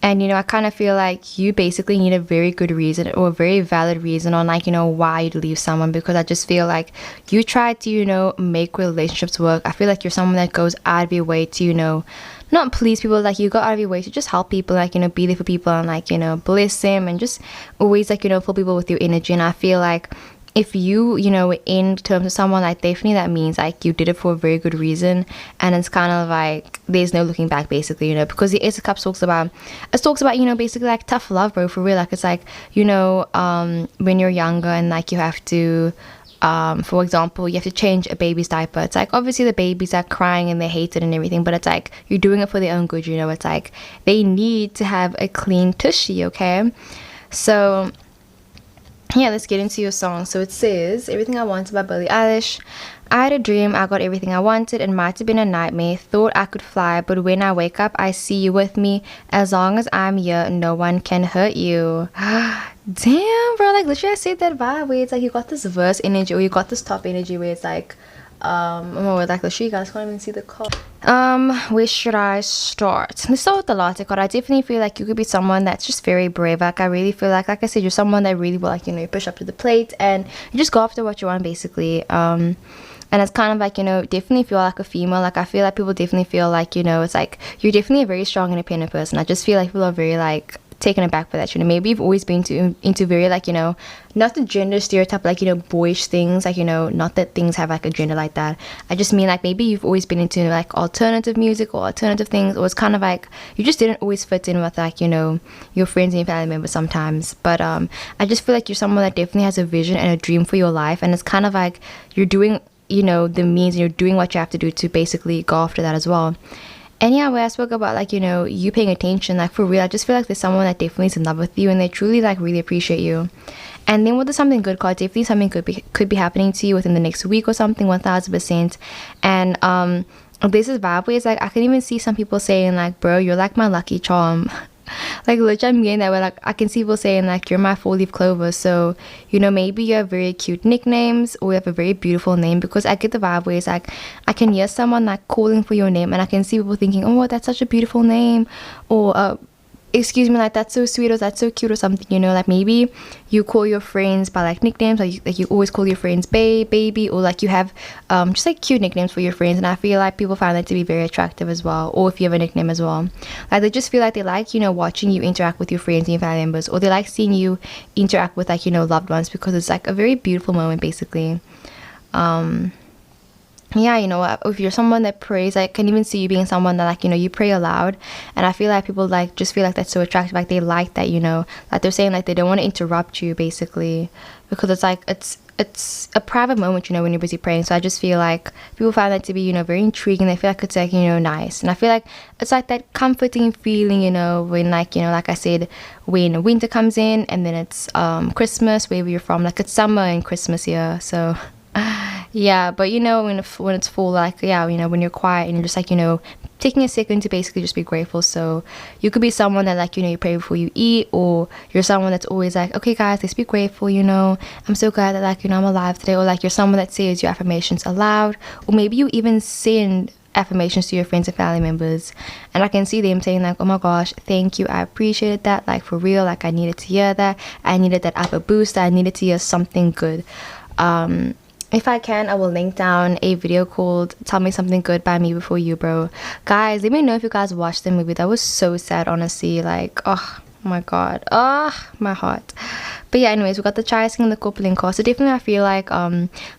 Speaker 2: And, you know, I kind of feel like you basically need a very good reason or a very valid reason on, like, you know, why you'd leave someone. Because I just feel like you try to, you know, make relationships work. I feel like you're someone that goes out of your way to, you know, not please people, like, you go out of your way to just help people, like, you know, be there for people and, like, you know, bless them and just always, like, you know, fill people with your energy. And I feel like if you, you know, in terms of someone, like, definitely that means like you did it for a very good reason. And it's kind of like there's no looking back basically, you know, because the Ace of Cups talks about, you know, basically like tough love, bro, for real. Like, it's like, you know, when you're younger and like you have to for example, you have to change a baby's diaper. It's like, obviously the babies are crying and they hate it and everything, but it's like you're doing it for their own good, you know. It's like they need to have a clean tushy, okay? So Yeah, let's get into your song. So it says, Everything I Wanted by Billie Eilish. I had a dream, I got everything I wanted. It might have been a nightmare, thought I could fly, but when I wake up, I see you with me. As long as I'm here, no one can hurt you. Damn, bro, like literally I said that vibe where it's like you got this verse energy, or you got this top energy where it's like, oh, like literally you guys can't even see the card. Where should I start? Let's start with the latte card. I definitely feel like you could be someone that's just very brave. Like I really feel like I said, you're someone that really will, like, you know, you push up to the plate and you just go after what you want, basically. And it's kind of like, you know, definitely feel like a female. Like I feel like people definitely feel like, you know, it's like you're definitely a very strong independent person. I just feel like people are very like taken aback for that, you know. Maybe you've always been into very, like, you know, not the gender stereotype, like, you know, boyish things, like, you know, not that things have like a gender like that. I just mean like maybe you've always been into like alternative music or alternative things, or it's kind of like you just didn't always fit in with, like, you know, your friends and your family members sometimes. But I just feel like you're someone that definitely has a vision and a dream for your life, and it's kind of like you're doing, you know, the means, and you're doing what you have to do to basically go after that as well. And yeah, where I spoke about, like, you know, you paying attention, like for real, I just feel like there's someone that definitely is in love with you and they truly like really appreciate you. And then with the something good card, definitely something could be happening to you within the next week or something, 1000%. And this is vibe where it's like I can even see some people saying like, bro, you're like my lucky charm. Like literally I'm getting that way. Like I can see people saying like, you're my 4-leaf clover. So, you know, maybe you have very cute nicknames or you have a very beautiful name, because I get the vibe where it's like I can hear someone like calling for your name, and I can see people thinking, oh, that's such a beautiful name, or excuse me, like that's so sweet, or that's so cute, or something, you know. Like maybe you call your friends by like nicknames, like you always call your friends babe, baby, or like you have just like cute nicknames for your friends. And I feel like people find that to be very attractive as well, or if you have a nickname as well, like they just feel like they like, you know, watching you interact with your friends and your family members, or they like seeing you interact with, like, you know, loved ones, because it's like a very beautiful moment basically. Yeah, you know, if you're someone that prays, I can even see you being someone that, like, you know, you pray aloud. And I feel like people like just feel like that's so attractive, like they like that, you know, like they're saying like they don't want to interrupt you basically, because it's like it's a private moment, you know, when you're busy praying. So I just feel like people find that to be, you know, very intriguing. They feel like it's like, you know, nice. And I feel like it's like that comforting feeling, you know, when, like, you know, like I said, when winter comes in and then it's Christmas wherever you're from, like it's summer and Christmas here. So yeah, but you know, when it's full, like, yeah, you know, when you're quiet and you're just like, you know, taking a second to basically just be grateful. So you could be someone that, like, you know, you pray before you eat, or you're someone that's always like, okay guys, let's be grateful, you know, I'm so glad that, like, you know, I'm alive today. Or like you're someone that says your affirmations aloud, or maybe you even send affirmations to your friends and family members, and I can see them saying like, oh my gosh, thank you, I appreciated that, like for real, like I needed to hear that, I needed that upper boost, I needed to hear something good. If I can, I will link down a video called Tell Me Something Good by Me Before You, bro. Guys, let me know if you guys watched the movie. That was so sad, honestly. Like, oh my god. Oh, my heart. But yeah, anyways, we got the chasing and the coupling course. So definitely I feel like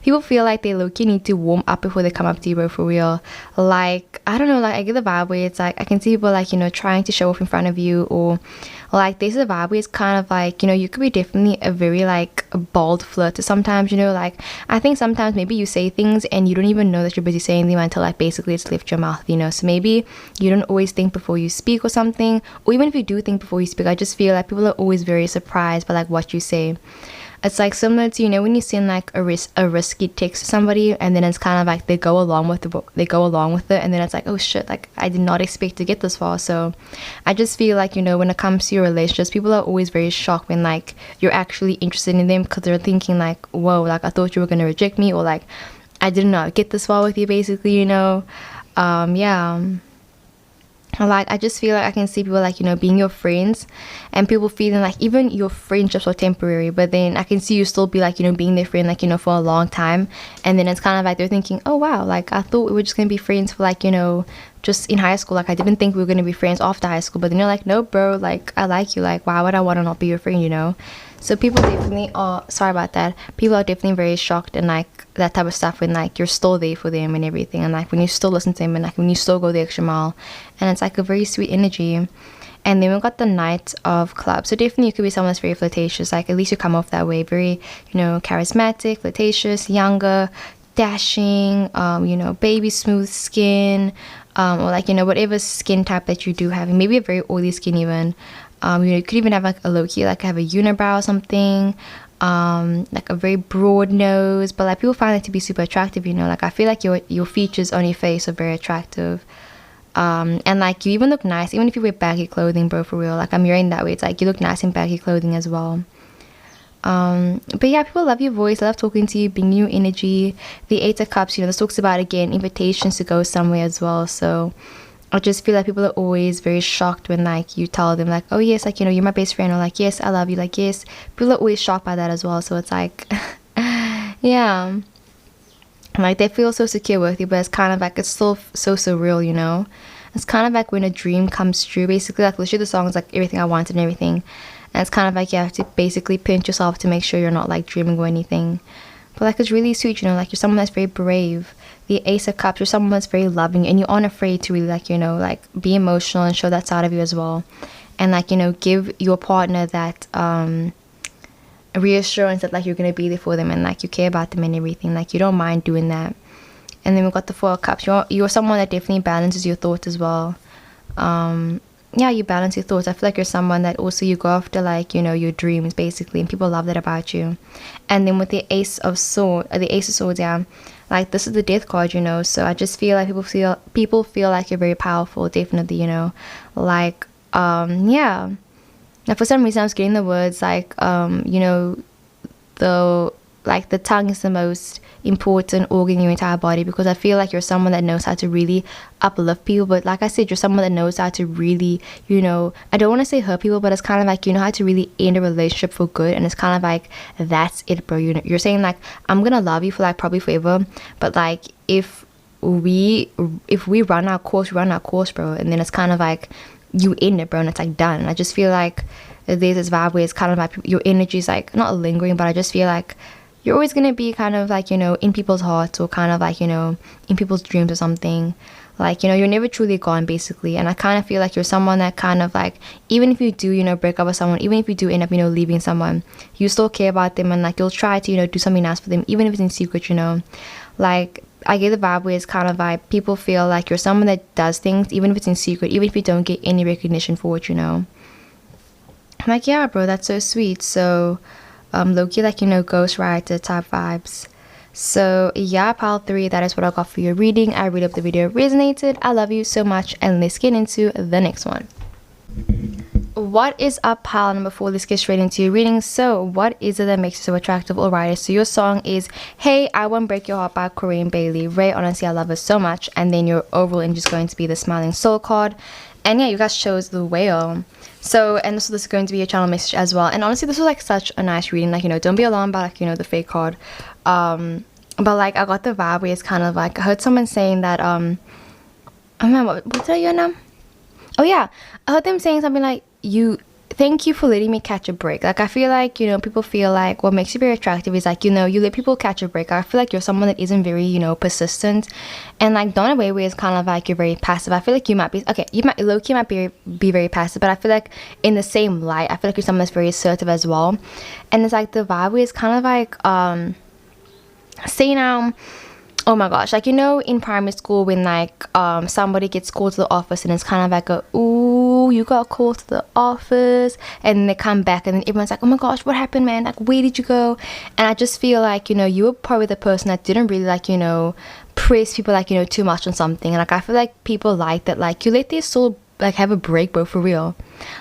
Speaker 2: people feel like they low-key need to warm up before they come up to you, bro, for real. Like, I don't know, like I get the vibe where it's like I can see people, like, you know, trying to show off in front of you, or like this is a vibe where it's kind of like, you know, you could be definitely a very like a bold flirter sometimes, you know. Like I think sometimes maybe you say things and you don't even know that you're busy saying them until like basically it's left your mouth, you know. So maybe you don't always think before you speak or something, or even if you do think before you speak, I just feel like people are always very surprised by like what you say. It's like similar to, you know, when you send like a risky text to somebody, and then it's kind of like they go along with it, and then it's like, oh shit, like I did not expect to get this far. So I just feel like, you know, when it comes to your relationships, people are always very shocked when like you're actually interested in them, because they're thinking like, whoa, like I thought you were gonna reject me, or like I did not get this far with you, basically, you know. Yeah, like I just feel like I can see people, like, you know, being your friends, and people feeling like even your friendships are temporary, but then I can see you still be like, you know, being their friend, like, you know, for a long time. And then it's kind of like they're thinking, oh wow, like I thought we were just gonna be friends for like, you know, just in high school, like I didn't think we were gonna be friends after high school. But then you're like, no bro, like I like you, like why would I want to not be your friend, you know. So people definitely are, sorry about that, people are definitely very shocked and like that type of stuff when like you're still there for them and everything, and like when you still listen to them, and like when you still go the extra mile, and it's like a very sweet energy. And then we've got the Knight of Clubs. So definitely you could be someone that's very flirtatious, like at least you come off that way, very, you know, charismatic, flirtatious, younger, dashing, you know, baby smooth skin, or like, you know, whatever skin type that you do have, maybe a very oily skin even. You know, you could even have like a low-key, like have a unibrow or something. like a very broad nose, but like people find it to be super attractive, you know. Like I feel like your features on your face are very attractive. And like you even look nice even if you wear baggy clothing, bro, for real. Like I'm hearing that way, it's like you look nice in baggy clothing as well. But yeah, people love your voice, love talking to you, bring you energy. The 8 of Cups, you know, this talks about, again, invitations to go somewhere as well. So I just feel like people are always very shocked when like you tell them like, oh yes, like, you know, you're my best friend, or like, yes, I love you, like, yes. People are always shocked by that as well. So it's like yeah, like they feel so secure with you, but it's kind of like, it's still so surreal, you know. It's kind of like when a dream comes true, basically. Like literally the song is like everything I wanted and everything. And it's kind of like you have to basically pinch yourself to make sure you're not like dreaming or anything. But like it's really sweet, you know, like you're someone that's very brave. The Ace of Cups, you're someone that's very loving, and you aren't afraid to really like, you know, like be emotional and show that side of you as well. And like, you know, give your partner that reassurance that like you're gonna be there for them and like you care about them and everything. Like you don't mind doing that. And then we've got the 4 of Cups. You're someone that definitely balances your thoughts as well. Yeah, you balance your thoughts. I feel like you're someone that also you go after like, you know, your dreams basically, and people love that about you. And then with the Ace of Swords, yeah, like this is the Death card, you know. So I just feel like people feel like you're very powerful, definitely, you know. Like yeah. Now for some reason I was getting the words like you know, the tongue is the most important organ in your entire body, because I feel like you're someone that knows how to really uplift people. But like I said, you're someone that knows how to really, you know, I don't want to say hurt people, but it's kind of like you know how to really end a relationship for good. And it's kind of like, that's it, bro. You know, you're saying like, I'm gonna love you for like probably forever, but like if we run our course, bro. And then it's kind of like you end it, bro, and it's like done. I just feel like there's this vibe where it's kind of like your energy is like not lingering, but I just feel like you're always going to be kind of like, you know, in people's hearts, or kind of like, you know, in people's dreams or something. Like, you know, you're never truly gone, basically. And I kind of feel like you're someone that kind of like, even if you do, you know, break up with someone, even if you do end up, you know, leaving someone, you still care about them, and like you'll try to, you know, do something nice for them, even if it's in secret, you know. Like I get the vibe where it's kind of like people feel like you're someone that does things even if it's in secret, even if you don't get any recognition for it, you know. I'm like, yeah, bro, that's so sweet. So low-key, like, you know, ghostwriter type vibes. So yeah, pile 3, that is what I got for your reading. I really hope the video resonated. I love you so much, and let's get into the next one. What is up, pile number 4? Let's get straight into your reading. So what is it that makes you so attractive? Alright, so your song is Hey, I Won't Break Your Heart by Corinne Bailey. Ray, honestly, I love her so much. And then your overall energy is going to be the Smiling Soul card. And yeah, you guys chose the Whale. So, and this is going to be your channel message as well. And honestly, this was like such a nice reading. Like, you know, don't be alarmed by like, you know, the fake card. But like I got the vibe where it's kind of like, I heard someone saying that I remember, what did I hear now? Oh yeah, I heard them saying something like, thank you for letting me catch a break. Like I feel like, you know, people feel like what makes you very attractive is like, you know, you let people catch a break. I feel like you're someone that isn't very, you know, persistent, and like not in a way where it's kind of like you're very passive. I feel like you might be, okay, you might low-key might be very passive, but I feel like in the same light, I feel like you're someone that's very assertive as well. And it's like the vibe where it's kind of like say now, oh my gosh, like, you know, in primary school when like somebody gets called to the office and it's kind of like a, ooh, you got called to the office, and then they come back and then everyone's like, oh my gosh, what happened, man, like where did you go? And I just feel like, you know, you were probably the person that didn't really like, you know, press people like, you know, too much on something. And like I feel like people like that, like you let their soul like have a break, bro, for real.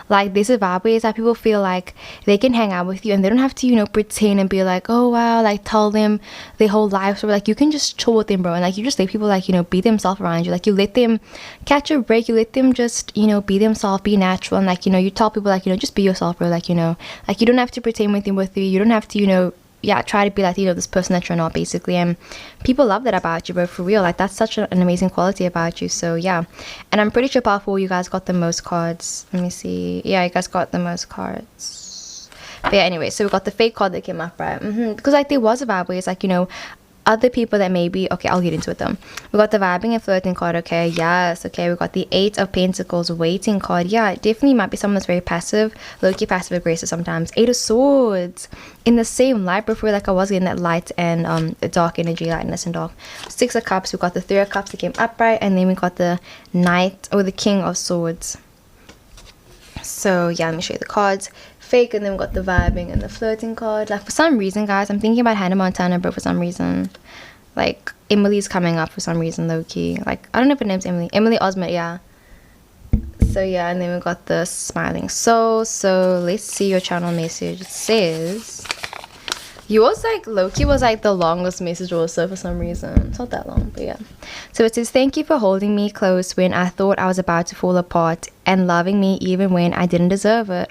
Speaker 2: Like there's a vibe where it's like people feel like they can hang out with you and they don't have to, you know, pretend and be like, oh wow, like tell them their whole life. So like you can just chill with them, bro, and like you just let people like, you know, be themselves around you. Like you let them catch a break, you let them just, you know, be themselves, be natural. And like, you know, you tell people like, you know, just be yourself, bro. Like, you know, like you don't have to pretend with you, you don't have to, you know, yeah, try to be like, you know, this person that you're not, basically. And people love that about you, bro, for real. Like that's such an amazing quality about you. So yeah, and I'm pretty sure powerful, you guys got the most cards. Let me see. Yeah, you guys got the most cards. But yeah, anyway, so we got the fake card that came up, right? Because like there was a vibe where it's like, you know, other people that maybe, okay, I'll get into it though. We got the vibing and flirting card, okay, yes, okay. We got the 8 of Pentacles waiting card. Yeah, it definitely might be someone that's very passive, low-key passive aggressive sometimes. 8 of Swords in the same light, before like I was getting that light and the dark energy, lightness and dark. 6 of Cups, we got the 3 of Cups that came upright, and then we got the Knight or the King of Swords. So yeah, let me show you the cards. fake, and then we got the vibing and the flirting card. Like, for some reason, guys, I'm thinking about Hannah Montana, but for some reason, like, Emily's coming up for some reason, low-key. Like, I don't know if her name's Emily Osment, yeah. So yeah, and then we got the smiling soul. So let's see your channel message. It says, yours, like, low-key was like the longest message also for some reason. It's not that long, but yeah. So it says, thank you for holding me close when I thought I was about to fall apart, and loving me even when I didn't deserve it.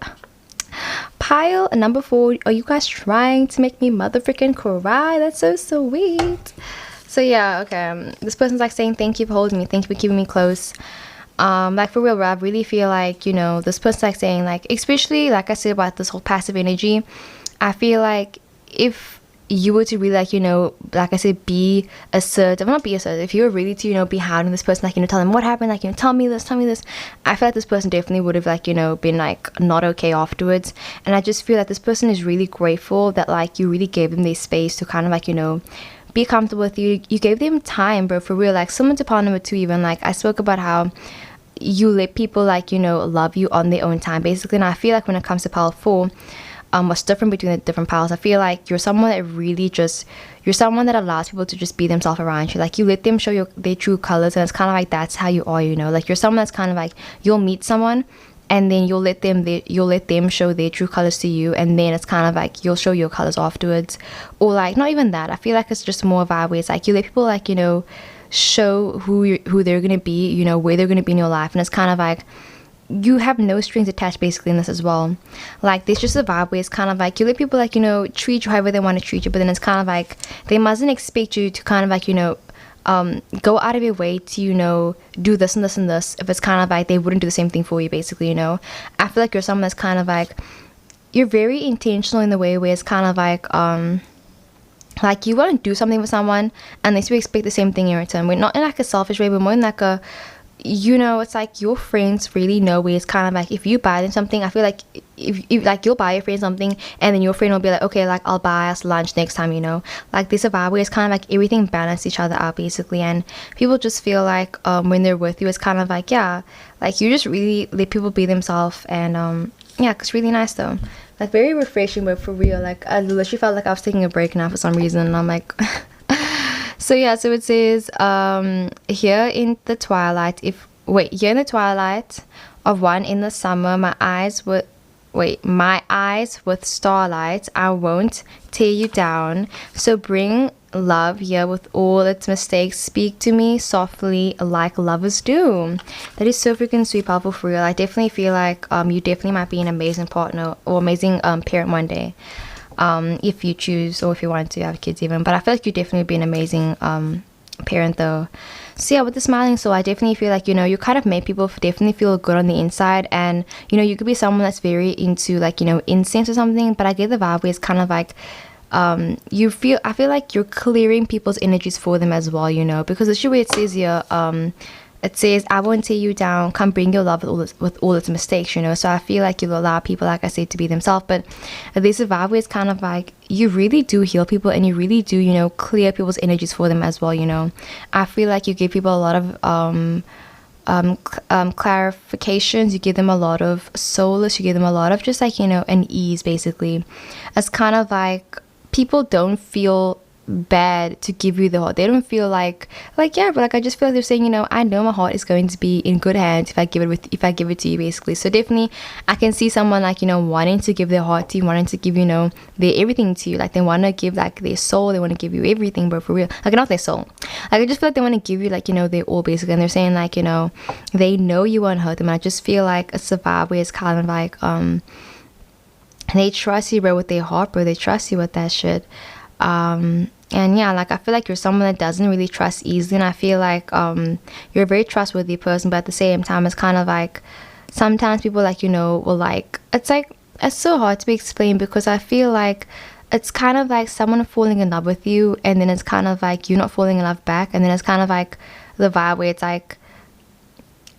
Speaker 2: Pile number 4, are you guys trying to make me motherfucking cry? That's so sweet. So yeah, okay, this person's like saying thank you for holding me, thank you for keeping me close. Like, for real, bro, I really feel like, you know, this person's like saying, like, especially like I said about this whole passive energy, I feel like if you were to really, like, you know, like I said, be assertive, not be assertive, if you were really to, you know, be hounding this person, like, you know, tell them what happened, like, you know, tell me this, I feel like this person definitely would have, like, you know, been like not okay afterwards. And I just feel like this person is really grateful that, like, you really gave them their space to kind of, like, you know, be comfortable with you. You gave them time, bro, for real. Like, similar to part number 2, even, like, I spoke about how you let people, like, you know, love you on their own time, basically. And I feel like when it comes to pile 4, what's different between the different piles, I feel like you're someone that really just, you're someone that allows people to just be themselves around you. Like, you let them show their true colors, and it's kind of like that's how you are, you know. Like, you're someone that's kind of like, you'll meet someone and then you'll let them show their true colors to you, and then it's kind of like you'll show your colors afterwards. Or, like, not even that, I feel like it's just more vibe where it's like you let people, like, you know, show who they're gonna be, you know, where they're gonna be in your life. And it's kind of like you have no strings attached basically in this as well. Like, there's just a vibe where it's kind of like you let people, like, you know, treat you however they want to treat you, but then it's kind of like they mustn't expect you to kind of, like, you know, go out of your way to, you know, do this and this and this, if it's kind of like they wouldn't do the same thing for you, basically, you know. I feel like you're someone that's kind of like, you're very intentional in the way where it's kind of like you want to do something with someone and they still expect the same thing in return. We're not in like a selfish way, but more in like a, you know, it's like your friends really know where it's kind of like if you buy them something, I feel like if like you'll buy your friend something and then your friend will be like, okay, like I'll buy us lunch next time, you know. Like, this a vibe where it's kind of like everything balance each other out basically, and people just feel like when they're with you, it's kind of like, yeah, like you just really let people be themselves. And yeah, it's really nice though, like very refreshing. But for real, like I literally felt like I was taking a break now for some reason, and I'm like so yeah, so it says here in the twilight of one in the summer, my eyes with starlight, I won't tear you down, so bring love here with all its mistakes, speak to me softly like lovers do. That is so freaking sweet, powerful, for real. I definitely feel like you definitely might be an amazing partner or amazing parent one day, if you choose or if you want to have kids even. But I feel like you definitely be an amazing parent though. So yeah, with the smiling soul, I definitely feel like, you know, you kind of make people definitely feel good on the inside. And, you know, you could be someone that's very into, like, you know, incense or something, but I get the vibe where it's kind of like I feel like you're clearing people's energies for them as well, you know, because the way it says here, it says, I won't tear you down, come bring your love with all its mistakes, you know. So I feel like you'll allow people, like I said, to be themselves. But there's a vibe where it's kind of like you really do heal people, and you really do, you know, clear people's energies for them as well, you know. I feel like you give people a lot of clarifications, you give them a lot of solace, you give them a lot of just, like, you know, an ease basically. It's kind of like people don't feel bad to give you the heart. They don't feel like yeah, but like I just feel like they're saying, you know, I know my heart is going to be in good hands if I give it to you basically. So definitely I can see someone, like, you know, wanting to give their heart to you, wanting to give, you know, their everything to you. Like, they want to give, like, their soul, they want to give you everything, but for real, like, not their soul, like, I just feel like they want to give you, like, you know, their all basically. And they're saying, like, you know, they know you won't hurt them. And I just feel like it's a vibe where it's kind of like they trust you, bro, with their heart, bro. They trust you with that shit. And yeah, like, I feel like you're someone that doesn't really trust easily, and I feel like you're a very trustworthy person, but at the same time it's kind of like sometimes people, like, you know, will, like, it's so hard to be explained, because I feel like it's kind of like someone falling in love with you, and then it's kind of like you're not falling in love back, and then it's kind of like the vibe where it's like,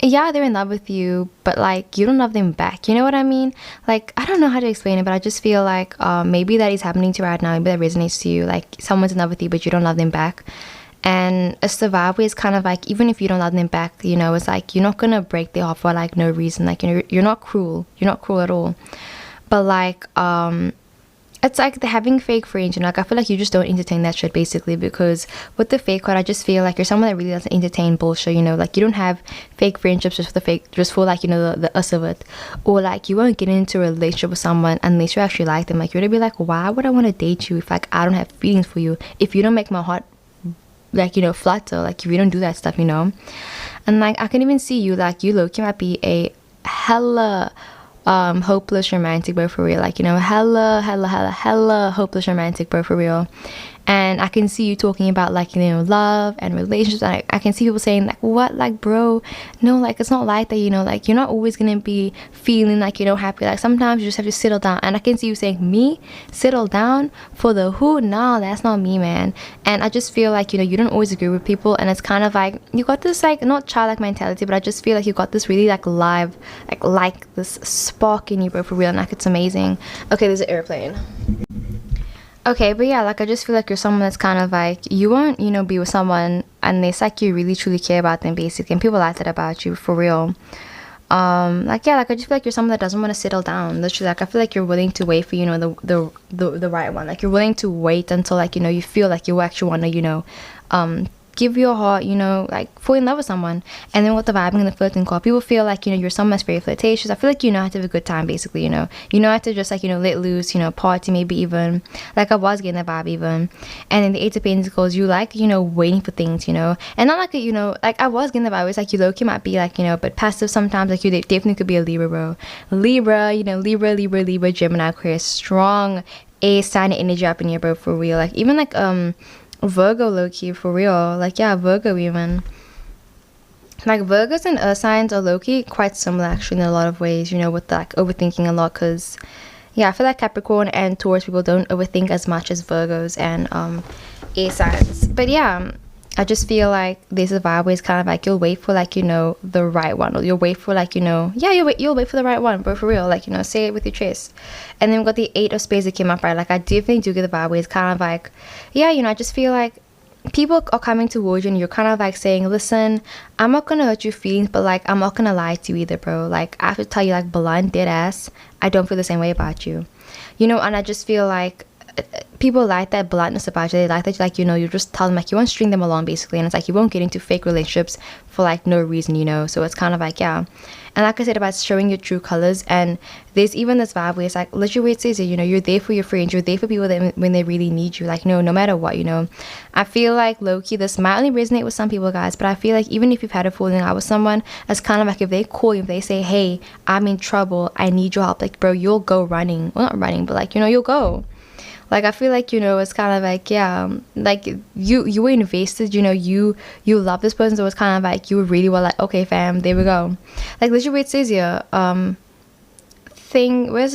Speaker 2: yeah, they're in love with you, but like you don't love them back, you know what I mean? Like, I don't know how to explain it, but I just feel like maybe that is happening to you right now. Maybe that resonates to you, like someone's in love with you but you don't love them back. And it's the vibe where it's kind of like, even if you don't love them back, you know, it's like you're not gonna break their heart for, like, no reason. Like, you know, you're not cruel at all. but like it's like the having fake friends, you know, like I feel like you just don't entertain that shit basically, because with the fake card I just feel like you're someone that really doesn't entertain bullshit, you know, like you don't have fake friendships just for like, you know, the us of it, or like you won't get into a relationship with someone unless you actually like them. Like you're gonna be like, why would I want to date you if like I don't have feelings for you, if you don't make my heart like, you know, flutter, like if you don't do that stuff, you know. And like I can even see you, like you look, you might be a hella hopeless romantic, bro, for real, like, you know, hella hopeless romantic, bro, for real. And I can see you talking about like, you know, love and relationships, and I can see people saying like, what, like, bro, no, like it's not like that, you know, like you're not always gonna be feeling like, you know, happy, like sometimes you just have to settle down. And I can see you saying, me settle down for the who? No, that's not me, man. And I just feel like, you know, you don't always agree with people, and it's kind of like you got this like not childlike mentality, but I just feel like you got this really like live like this spark in you, bro, for real. And like it's amazing. Okay, there's an airplane. Okay, but yeah, like I just feel like you're someone that's kind of like, you won't, you know, be with someone unless like you really truly care about them basically, and people like that about you, for real. Like yeah, like I just feel like you're someone that doesn't want to settle down, literally. Like I feel like you're willing to wait for, you know, the right one. Like you're willing to wait until like, you know, you feel like you actually want to, you know, give your heart, you know, like fall in love with someone. And then with the vibing and the flirting card, people feel like, you know, you're someone that's very flirtatious. I feel like you know how to have a good time basically, you know how to just like, you know, let loose, you know, party, maybe even like I was getting that vibe even. And then the Eight of Pentacles, you like, you know, waiting for things, you know, and not like, you know, like I was getting the vibe, it's like you low-key might be like, you know, but passive sometimes. Like you definitely could be a Libra, bro. Libra, you know, Libra, Gemini, Aquarius, strong air sign energy up in here, bro, for real. Like even like Virgo, low-key, for real. Like yeah, Virgo even. Like Virgos and Earth signs are low-key quite similar actually in a lot of ways, you know, with like overthinking a lot. Because yeah, I feel like Capricorn and Taurus people don't overthink as much as Virgos and air signs. But yeah, I just feel like there's a vibe where it's kind of like you'll wait for like, you know, the right one, or you'll wait for like, you know, yeah, you'll wait for the right one, bro, for real. Like, you know, say it with your chest. And then we got the Eight of Spades that came up, right? Like I definitely do get the vibe where it's kind of like, yeah, you know, I just feel like people are coming towards you and you're kind of like saying, listen, I'm not gonna hurt your feelings, but like I'm not gonna lie to you either, bro. Like I have to tell you, like blunt, dead ass, I don't feel the same way about you, you know. And I just feel like people like that bluntness about you. They like that, like, you know, you just tell them, like you won't string them along basically, and it's like you won't get into fake relationships for like no reason, you know. So it's kind of like, yeah. And like I said about showing your true colors, and there's even this vibe where it's like literally where it says, you know, you're there for your friends, you're there for people that when they really need you, like, no matter what, you know. I feel like low-key this might only resonate with some people, guys, but I feel like even if you've had a falling out with someone, it's kind of like if they call you, if they say, hey, I'm in trouble, I need your help, like bro, you'll go running. Well, not running, but like, you know, you'll go. Like I feel like, you know, it's kind of like, yeah, like you were invested, you know, you love this person, so it's kind of like you really were like, okay fam, there we go. Like literally it says here, where's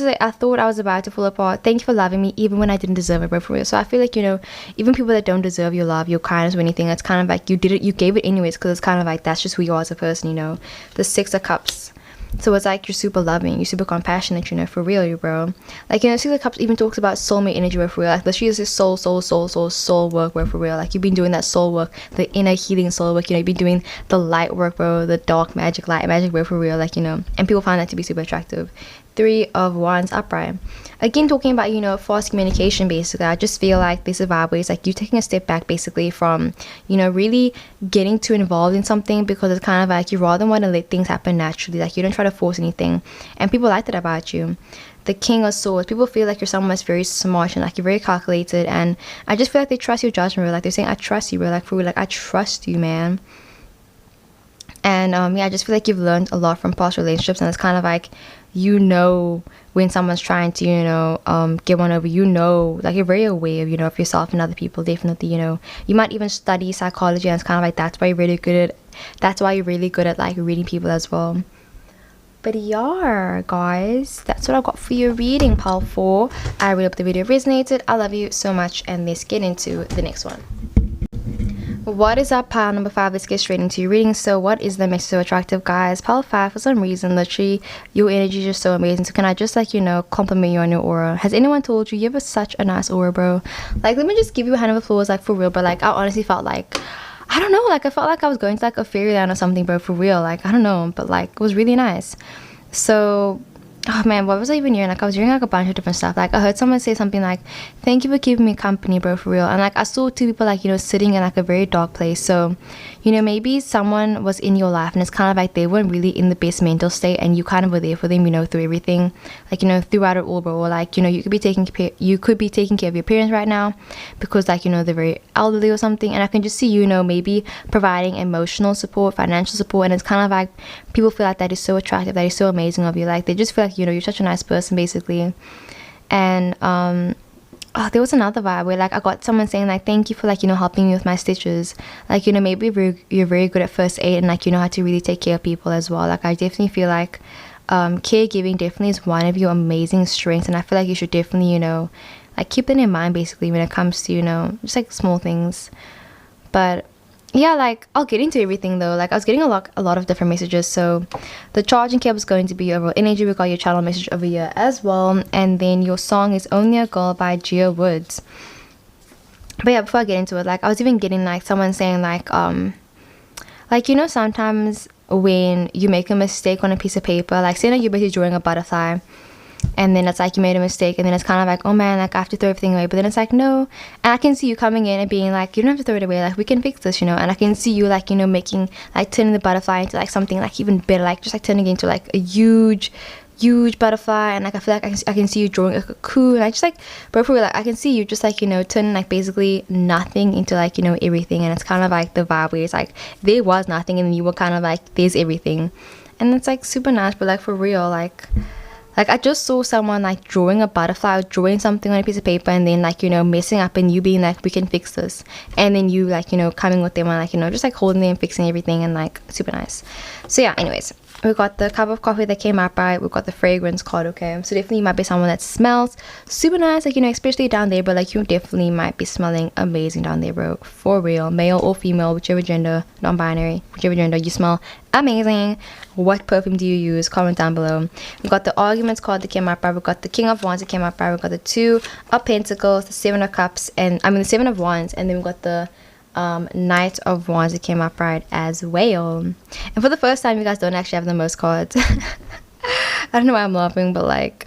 Speaker 2: it? I thought I was about to fall apart. Thank you for loving me even when I didn't deserve it, bro, for real. So I feel like, you know, even people that don't deserve your love, your kindness, or anything, it's kind of like you did it, you gave it anyways, because it's kind of like that's just who you are as a person, you know. The Six of Cups. So it's like you're super loving, you're super compassionate, you know, for real, you bro. Like, you know, Six of Cups even talks about soulmate energy, bro, for real. Like literally is this soul work, bro, for real. Like you've been doing that soul work, the inner healing soul work, you know, you've been doing the light work, bro, the dark magic, light magic, bro, for real. Like, you know, and people find that to be super attractive. Three of Wands upright. Again, talking about, you know, fast communication basically. I just feel like this is vibe where it's like you taking a step back basically from, you know, really getting too involved in something, because it's kind of like you rather want to let things happen naturally. Like you don't try to force anything, and people like that about you. The King of Swords. People feel like you're someone that's very smart and like you're very calculated, and I just feel like they trust your judgment, bro. Like they're saying, I trust you, bro. Like for real, like I trust you, man. And yeah, I just feel like you've learned a lot from past relationships, and it's kind of like, you know, when someone's trying to, you know, get one over, you know, like you're very aware of, you know, of yourself and other people. Definitely, you know, you might even study psychology, and it's kind of like that's why you're really good at like reading people as well. But yeah, guys, that's what I got for your reading, pile 4. I really hope the video resonated. I love you so much, and let's get into the next one. What is up, pile number 5? Let's get straight into your reading. So what is the message so attractive, guys? Pile 5, for some reason, literally your energy is just so amazing. So can I just, like, you know, compliment you on your aura? Has anyone told you have such a nice aura, bro? Like, let me just give you a hand of applause, like, for real. But like I honestly felt like, I don't know, like I felt like I was going to like a fairyland or something, bro, for real. Like I don't know, but like it was really nice. So oh man, what was I even hearing? Like, I was hearing like a bunch of different stuff. Like, I heard someone say something like, thank you for keeping me company, bro, for real. And like, I saw two people like, you know, sitting in like a very dark place. So, you know, maybe someone was in your life and it's kind of like they weren't really in the best mental state, and you kind of were there for them, you know, through everything, like, you know, throughout it all, bro. Or like, you know, you could be taking care of your parents right now because like, you know, they're very elderly or something, and I can just see, you know, maybe providing emotional support, financial support, and it's kind of like people feel like that is so attractive, that is so amazing of you. Like, they just feel like, you know, you're such a nice person basically. And oh, there was another vibe where like I got someone saying like, thank you for like, you know, helping me with my stitches. Like, you know, maybe you're very good at first aid, and like, you know how to really take care of people as well. Like, I definitely feel like caregiving definitely is one of your amazing strengths, and I feel like you should definitely, you know, like keep that in mind basically when it comes to, you know, just like small things. But yeah, like I'll get into everything though. Like, I was getting a lot of different messages. So the charging cable is going to be overall energy. We got your channel message over here as well, and then your song is Only a Girl by Gia Woods. But yeah, before I get into it, like I was even getting like someone saying like you know, sometimes when you make a mistake on a piece of paper, like say that you're basically drawing a butterfly, and then it's like you made a mistake, and then it's kind of like, oh man, like I have to throw everything away. But then it's like, no. And I can see you coming in and being like, you don't have to throw it away, like we can fix this, you know. And I can see you like, you know, making like turning the butterfly into like something like even better, like just like turning it into like a huge butterfly. And like I feel like I can see you drawing a cocoon. I just like, but for real, like I can see you just like, you know, turning like basically nothing into like, you know, everything. And it's kind of like the vibe where it's like there was nothing and then you were kind of like there's everything, and it's like super nice. But like for real, like I just saw someone like drawing a butterfly or drawing something on a piece of paper, and then like, you know, messing up, and you being like, we can fix this. And then you like, you know, coming with them and like, you know, just like holding them, fixing everything, and like super nice. So yeah, anyways, we got the cup of coffee that came out right. We got the fragrance card, okay? So definitely you might be someone that smells super nice, like, you know, especially down there, but like you definitely might be smelling amazing down there, bro. For real. Male or female, whichever gender, non-binary, whichever gender, you smell amazing. What perfume do you use? Comment down below. We got the arguments card that came out right. We got the King of Wands that came out right. We got the Two of Pentacles, the Seven of Cups, and I mean the Seven of Wands, and then we got the Knight of Wands that came up right as well. And for the first time, you guys don't actually have the most cards. I don't know why I'm laughing, but like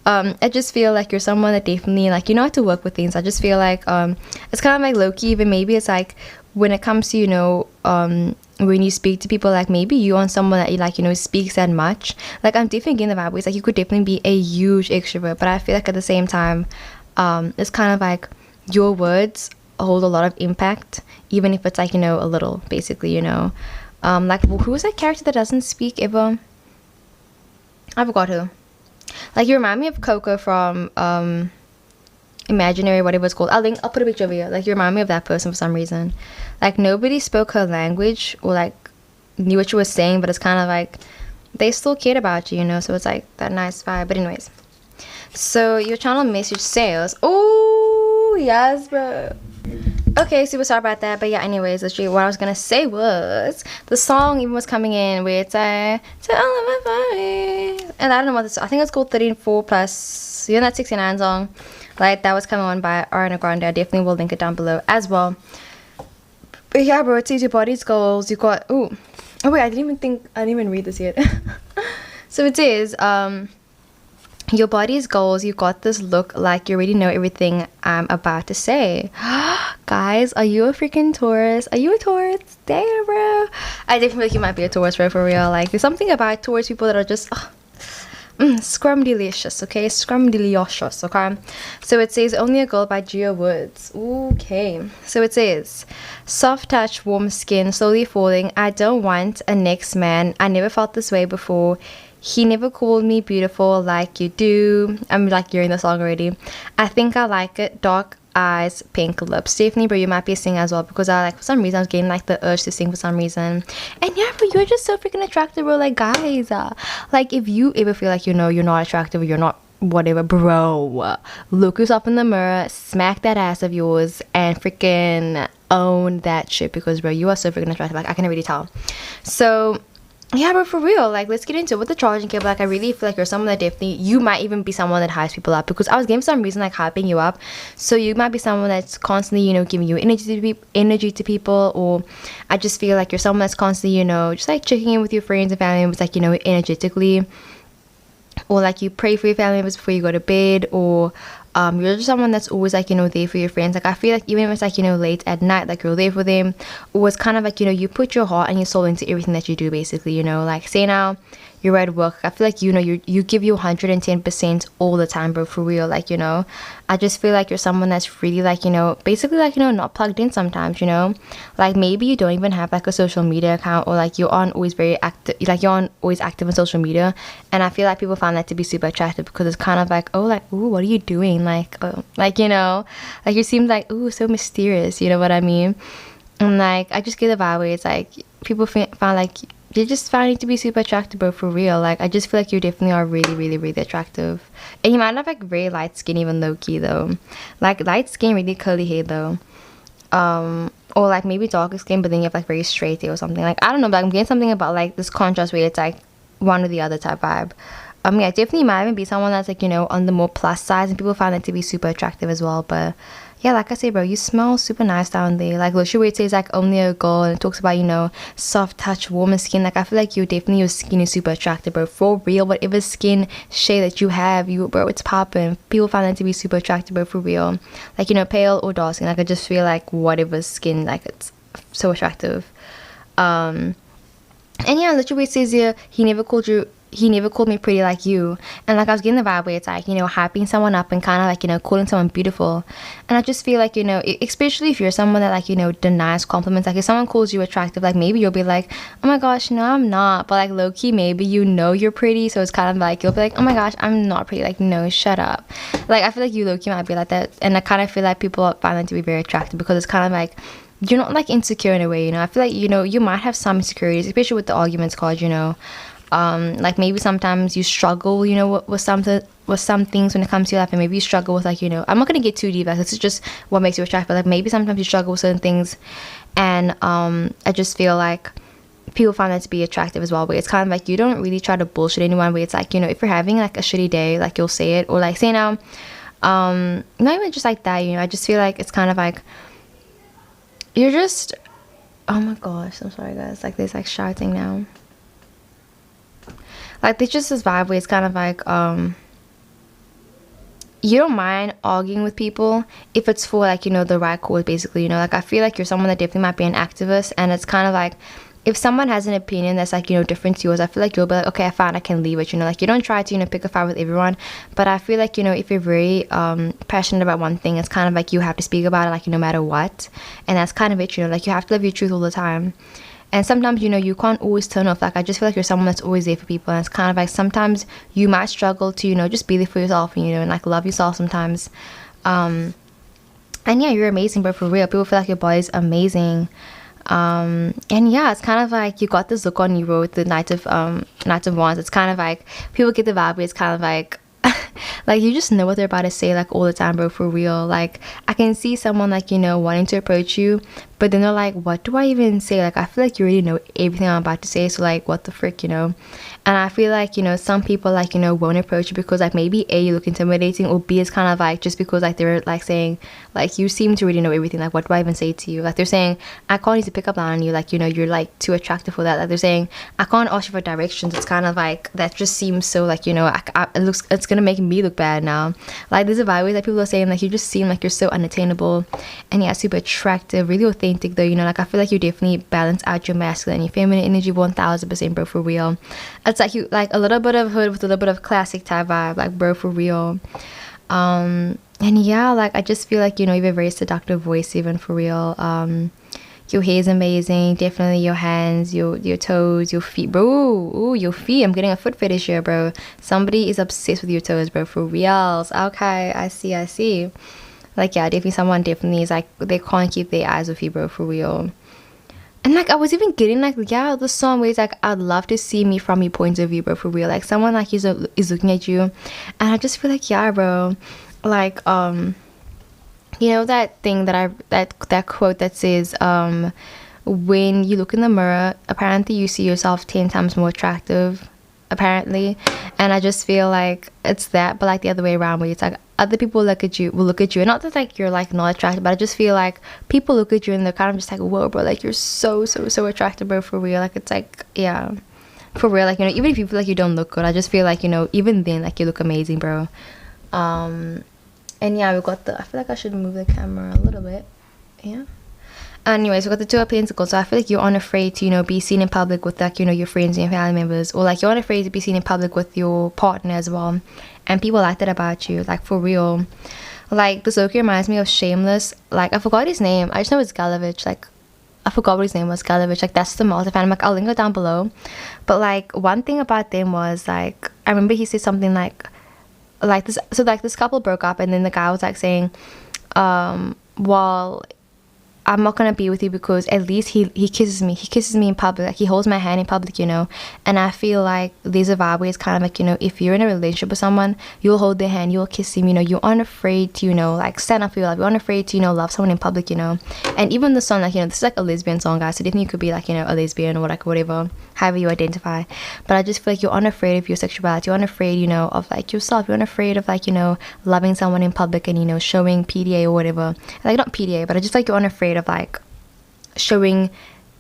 Speaker 2: I just feel like you're someone that definitely like, you know how to work with things. I just feel like it's kind of like low-key, even maybe it's like when it comes to, you know, when you speak to people, like maybe you aren't someone that you like, you know, speaks that much. Like I'm definitely getting the vibe where it's like you could definitely be a huge extrovert, but I feel like at the same time it's kind of like your words hold a lot of impact, even if it's like, you know, a little, basically, you know. Like who is that character that doesn't speak ever? I forgot who. Like you remind me of Coco from Imaginary, whatever it's called. I'll put a picture over here. Like you remind me of that person for some reason. Like nobody spoke her language or like knew what she was saying, but it's kind of like they still cared about you, you know. So it's like that nice vibe. But anyways, so your channel message says, oh yes, bro. Okay, super sorry about that, but yeah, anyways, literally what I was gonna say was the song even was coming in with to all of my body, and I don't know what this, I think it's called 34 plus, you know, that 69 song, like that was coming on by Ariana Grande. I definitely will link it down below as well. But yeah, bro, it says your body's goals. You got oh wait, I didn't even read this yet. So it says your body's goals. You got this look like you already know everything I'm about to say. Guys, are you a freaking Taurus? Are you a Taurus? Damn, bro. I definitely think you might be a Taurus, bro, for real. Like, there's something about Taurus people that are just scrum-delicious, okay? Scrum-delicious, okay? So it says Only a Girl by Gia Woods. Okay. So it says soft touch, warm skin, slowly falling. I don't want a next man. I never felt this way before. He never called me beautiful like you do. I'm like hearing the song already. I think I like it. Dark eyes, pink lips. Definitely, bro, you might be a singer as well, because I like, for some reason I was getting like the urge to sing for some reason. And yeah, bro, you're just so freaking attractive, bro. Like guys, like if you ever feel like, you know, you're not attractive or you're not whatever, bro, look yourself in the mirror, smack that ass of yours, and freaking own that shit, because bro, you are so freaking attractive. Like I can already tell. So yeah, but for real, like let's get into it with the charging cable. Like I really feel like you're someone that definitely, you might even be someone that hypes people up, because I was getting for some reason like hyping you up. So you might be someone that's constantly, you know, giving you energy to people, or I just feel like you're someone that's constantly, you know, just like checking in with your friends and family members, like, you know, energetically. or like you pray for your family members before you go to bed, or you're just someone that's always like, you know, there for your friends. Like I feel like even if it's like, you know, late at night, like you're there for them, or it's kind of like, you know, you put your heart and your soul into everything that you do, basically, you know. Like say now you're at work, I feel like, you know, you give you 110% all the time, bro, for real. Like, you know, I just feel like you're someone that's really like, you know, basically like, you know, not plugged in sometimes, you know. Like maybe you don't even have like a social media account, or like you aren't always very active, like you aren't always active on social media. And I feel like people find that to be super attractive, because it's kind of like, oh, like, ooh, what are you doing? Like, oh, like, you know, like you seem like, ooh, so mysterious, you know what I mean? And like I just get the vibe where it's like people find like they just find you to be super attractive, bro, for real. Like I just feel like you definitely are really, really, really attractive. And you might have like very light skin, even low key though. Like light skin, really curly hair though. Or like maybe darker skin, but then you have like very straight hair or something. Like I don't know, but I'm getting something about like this contrast where it's like one or the other type vibe. Yeah, definitely might even be someone that's like, you know, on the more plus size, and people find it to be super attractive as well. But yeah, like I say, bro, you smell super nice down there. Like literally where it says like only a girl, and it talks about, you know, soft touch, warmer skin. Like I feel like you definitely, your skin is super attractive, bro, for real. Whatever skin shade that you have, you, bro, it's popping. People find that to be super attractive, bro, for real. Like, you know, pale or dark skin, like I just feel like whatever skin, like it's so attractive. And yeah, literally it says here, he never called me pretty like you. And like I was getting the vibe where it's like, you know, hyping someone up and kind of like, you know, calling someone beautiful. And I just feel like, you know, especially if you're someone that like, you know, denies compliments, like if someone calls you attractive, like maybe you'll be like, oh my gosh, no, I'm not. But like low key, maybe you know you're pretty, so it's kind of like you'll be like, oh my gosh, I'm not pretty. Like, no, shut up. Like I feel like you low key might be like that. And I kind of feel like people find that to be very attractive, because it's kind of like you're not like insecure in a way, you know. I feel like, you know, you might have some insecurities, especially with the arguments card, you know. Like maybe sometimes you struggle, you know, with some things when it comes to your life, and maybe you struggle with like, you know, I'm not gonna get too deep, like this is just what makes you attractive, but like maybe sometimes you struggle with certain things, and I just feel like people find that to be attractive as well, where it's kind of like you don't really try to bullshit anyone, where it's like, you know, if you're having like a shitty day, like you'll say it, or like say now, not even just like that, you know. I just feel like it's kind of like you're just, oh my gosh, I'm sorry guys, like there's like shouting now. Like there's just this vibe where it's kind of like you don't mind arguing with people if it's for like, you know, the right cause, basically, you know. Like I feel like you're someone that definitely might be an activist, and it's kind of like if someone has an opinion that's like, you know, different to yours, I feel like you'll be like, okay, fine, I can leave it, you know. Like you don't try to, you know, pick a fight with everyone, but I feel like, you know, if you're very passionate about one thing, it's kind of like you have to speak about it, like, no matter what. And that's kind of it, you know. Like you have to live your truth all the time. And sometimes, you know, you can't always turn off. Like I just feel like you're someone that's always there for people, and it's kind of like sometimes you might struggle to, you know, just be there for yourself, and, you know, and like love yourself sometimes. And yeah, you're amazing, but for real, people feel like your body's amazing. And yeah, it's kind of like you got this look on you, bro, with the Knight of Wands. It's kind of like people get the vibe where it's kind of like like you just know what they're about to say like all the time, bro, for real. Like I can see someone like, you know, wanting to approach you, but then they're like, what do I even say? Like I feel like you already know everything I'm about to say, so like what the frick, you know. And I feel like, you know, some people like, you know, won't approach you because like maybe A, you look intimidating, or B, it's kind of like just because like they're like saying like you seem to really know everything, like what do I even say to you? Like they're saying I can't need to pick up on you, like, you know, you're like too attractive for that. Like they're saying I can't ask you for directions. It's kind of like that just seems so like, you know, it's gonna make me look bad now. Like there's a vibe that people are saying like you just seem like you're so unattainable, and yeah, super attractive, really authentic though, you know. Like I feel like you definitely balance out your masculine and your feminine energy 1000%, bro, for real. It's like you like a little bit of hood with a little bit of classic type vibe, like, bro, for real. And yeah, like I just feel like, you know, you have a very seductive voice, even, for real. Your hair is amazing, definitely. Your hands, your toes, your feet, bro. Ooh, your feet. I'm getting a foot fetish here, bro. Somebody is obsessed with your toes, bro, for reals. Okay, I see. Like yeah, definitely someone definitely is like they can't keep their eyes off you, bro, for real. And like I was even getting like, yeah, the song where it's like, I'd love to see me from your point of view, bro, for real. Like someone like is looking at you, and I just feel like, yeah, bro, like you know that thing that quote that says when you look in the mirror, apparently you see yourself 10 times more attractive, apparently. And I just feel like it's that, but like the other way around, where it's like other people will look at you, and not that like you're like not attractive, but I just feel like people look at you and they're kind of just like, whoa, bro, like you're so attractive, bro, for real. Like it's like, yeah, For real, like, you know, even if you feel like you don't look good, I just feel like, you know, even then, like, you look amazing, bro. And yeah, we got the, I feel like I should move the camera a little bit. Yeah. Anyways, we got the Two of Pentacles. So I feel like you aren't afraid to, you know, be seen in public with, like, you know, your friends and your family members, or like you aren't afraid to be seen in public with your partner as well. And people like that about you, like, for real. Like, this Loki reminds me of Shameless. Like, I forgot his name. I just know it's Galavich. Like, I forgot what his name was. Galavich. Like, that's the multi-fan. Like, I'll link it down below. But like, one thing about them was, like, I remember he said something like this. So like, this couple broke up, and then the guy was like saying, well, I'm not gonna be with you because at least he kisses me in public, like he holds my hand in public, you know. And I feel like there's a vibe where it's kind of like, you know, if you're in a relationship with someone, you'll hold their hand, you'll kiss him, you know, you aren't afraid to, you know, like stand up for your love, you aren't afraid to, you know, love someone in public, you know. And even the song, like, you know, this is like a lesbian song, guys, so definitely you could be like, you know, a lesbian or like whatever, however you identify. But I just feel like you're unafraid of your sexuality, you're unafraid, you know, of like yourself, you're unafraid of like, you know, loving someone in public and, you know, showing PDA or whatever, like not PDA, but I just like you're unafraid of like showing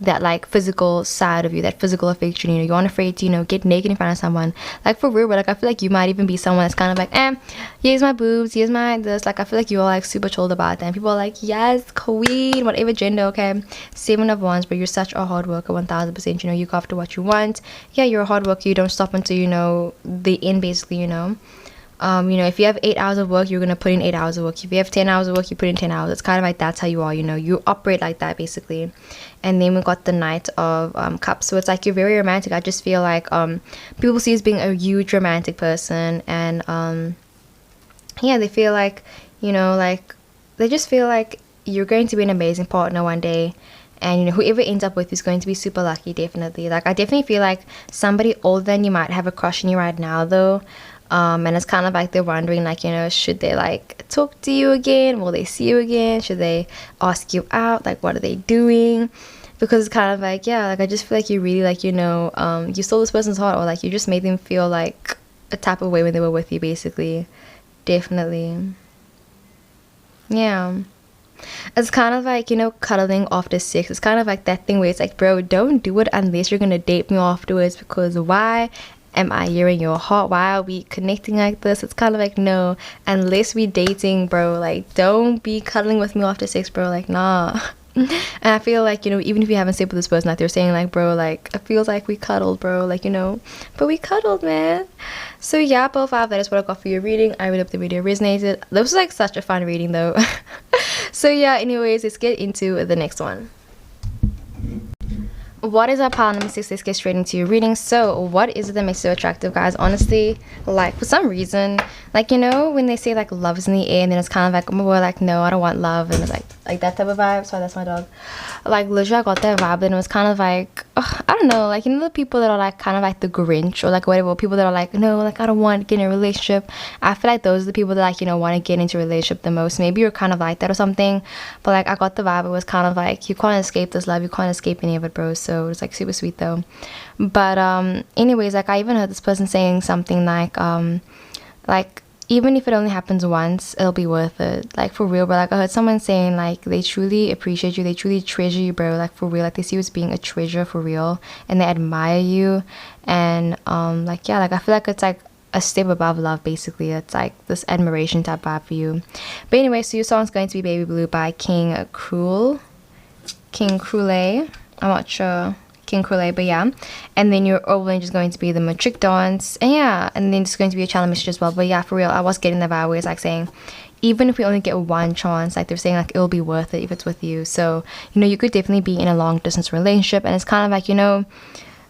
Speaker 2: that like physical side of you, that physical affection, you know. You aren't afraid to, you know, get naked in front of someone, like for real. But like, I feel like you might even be someone that's kind of like, here's my boobs, here's my this. Like, I feel like you're like super chilled about that, and people are like, yes, queen, whatever gender. Okay, 7 of Wands, but you're such a hard worker, 1000%. You know, you go after what you want. Yeah, you're a hard worker, you don't stop until, you know, the end, basically, you know. You know, if you have 8 hours of work, you're gonna put in 8 hours of work. If you have 10 hours of work, you put in 10 hours. It's kind of like, that's how you are, you know. You operate like that, basically. And then we got the Knight of Cups. So it's like you're very romantic. I just feel like people see you as being a huge romantic person, and yeah, they feel like, you know, like they just feel like you're going to be an amazing partner one day. And, you know, whoever ends up with is going to be super lucky, definitely. Like, I definitely feel like somebody older than you might have a crush on you right now, though. And it's kind of like they're wondering, like, you know, should they like talk to you again? Will they see you again? Should they ask you out? Like, what are they doing? Because it's kind of like, yeah, like, I just feel like you really, like, you know, you stole this person's heart, or like you just made them feel like a type of way when they were with you, basically. Definitely. Yeah. It's kind of like, you know, cuddling after sex. It's kind of like that thing where it's like, bro, don't do it unless you're gonna date me afterwards, because why am I hearing your heart? Why are we connecting like this? It's kind of like, no, unless we dating, bro, like, don't be cuddling with me after sex, bro, like, nah. And I feel like, you know, even if you haven't slept with this person, like, they're saying like, bro, like, it feels like we cuddled, bro, like, you know, but we cuddled, man. So yeah, profile, that is what I got for your reading. I really hope the video resonated. This was like such a fun reading though. So yeah, anyways, let's get into the next one. What is our pile number 6? Let's get straight into your reading. So what is it that makes you so attractive, guys? Honestly, like, for some reason, like, you know, when they say like love is in the air, and then it's kind of like, we're like, no, I don't want love, and it's like that type of vibe. Sorry, that's my dog. Like, literally, I got that vibe, and it was kind of like, I don't know, like, you know, the people that are like kind of like the Grinch, or like whatever, people that are like, no, like, I don't want to get in a relationship. I feel like those are the people that, like, you know, want to get into a relationship the most. Maybe you're kind of like that or something, but like, I got the vibe. It was kind of like, you can't escape this love, you can't escape any of it, bro. So it's like super sweet though. But anyways, like, I even heard this person saying something like even if it only happens once, it'll be worth it. Like, for real, bro. Like, I heard someone saying like they truly appreciate you, they truly treasure you, bro. Like, for real, like, they see you as being a treasure, for real, and they admire you. And like, yeah, like, I feel like it's like a step above love, basically. It's like this admiration type vibe for you. But anyway, so your song's going to be Baby Blue by King Cruel. I'm not sure. King Cruel, but yeah. And then your overlay is going to be the Matric Dance, and yeah, and then it's going to be a channel message as well. But yeah, for real, I was getting the vibe where it's like saying, even if we only get one chance, like, they're saying like it'll be worth it if it's with you. So, you know, you could definitely be in a long distance relationship, and it's kind of like, you know,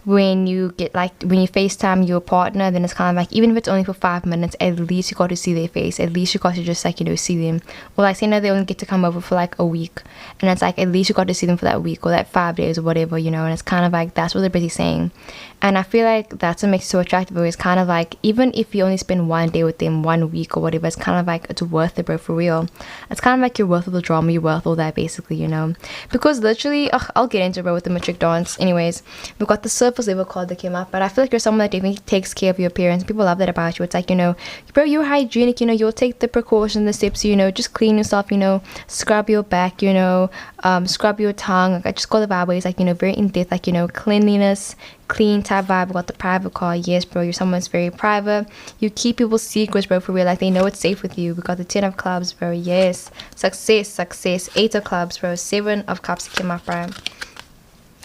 Speaker 2: when you get like, when you FaceTime your partner, then it's kind of like, even if it's only for 5 minutes, at least you got to see their face, at least you got to just like, you know, see them. Or like, say now they only get to come over for like a week, and it's like, at least you got to see them for that week or that 5 days or whatever, you know. And it's kind of like, that's what they're busy saying. And I feel like that's what makes it so attractive. It's kind of like, even if you only spend 1 day with them, 1 week or whatever, it's kind of like, it's worth it, bro, for real. It's kind of like you're worth all the drama, you're worth all that, basically, you know. Because literally, I'll get into it, bro, with the Matric Dance. Anyways, we've got the surface level card that came up, but I feel like you're someone that definitely takes care of your appearance. People love that about you. It's like, you know, bro, you're hygienic, you know, you'll take the precautions, the steps, you know, just clean yourself, you know, scrub your back, you know, scrub your tongue. Like, I just got the vibe where it's like, you know, very in depth, like, you know, cleanliness, clean type vibe. We got the private card. Yes, bro, you're someone that's very private. You keep people's secrets, bro, for real. Like, they know it's safe with you. We got the 10 of clubs, bro. Yes, success. 8 of clubs, bro. 7 of cups came up, right?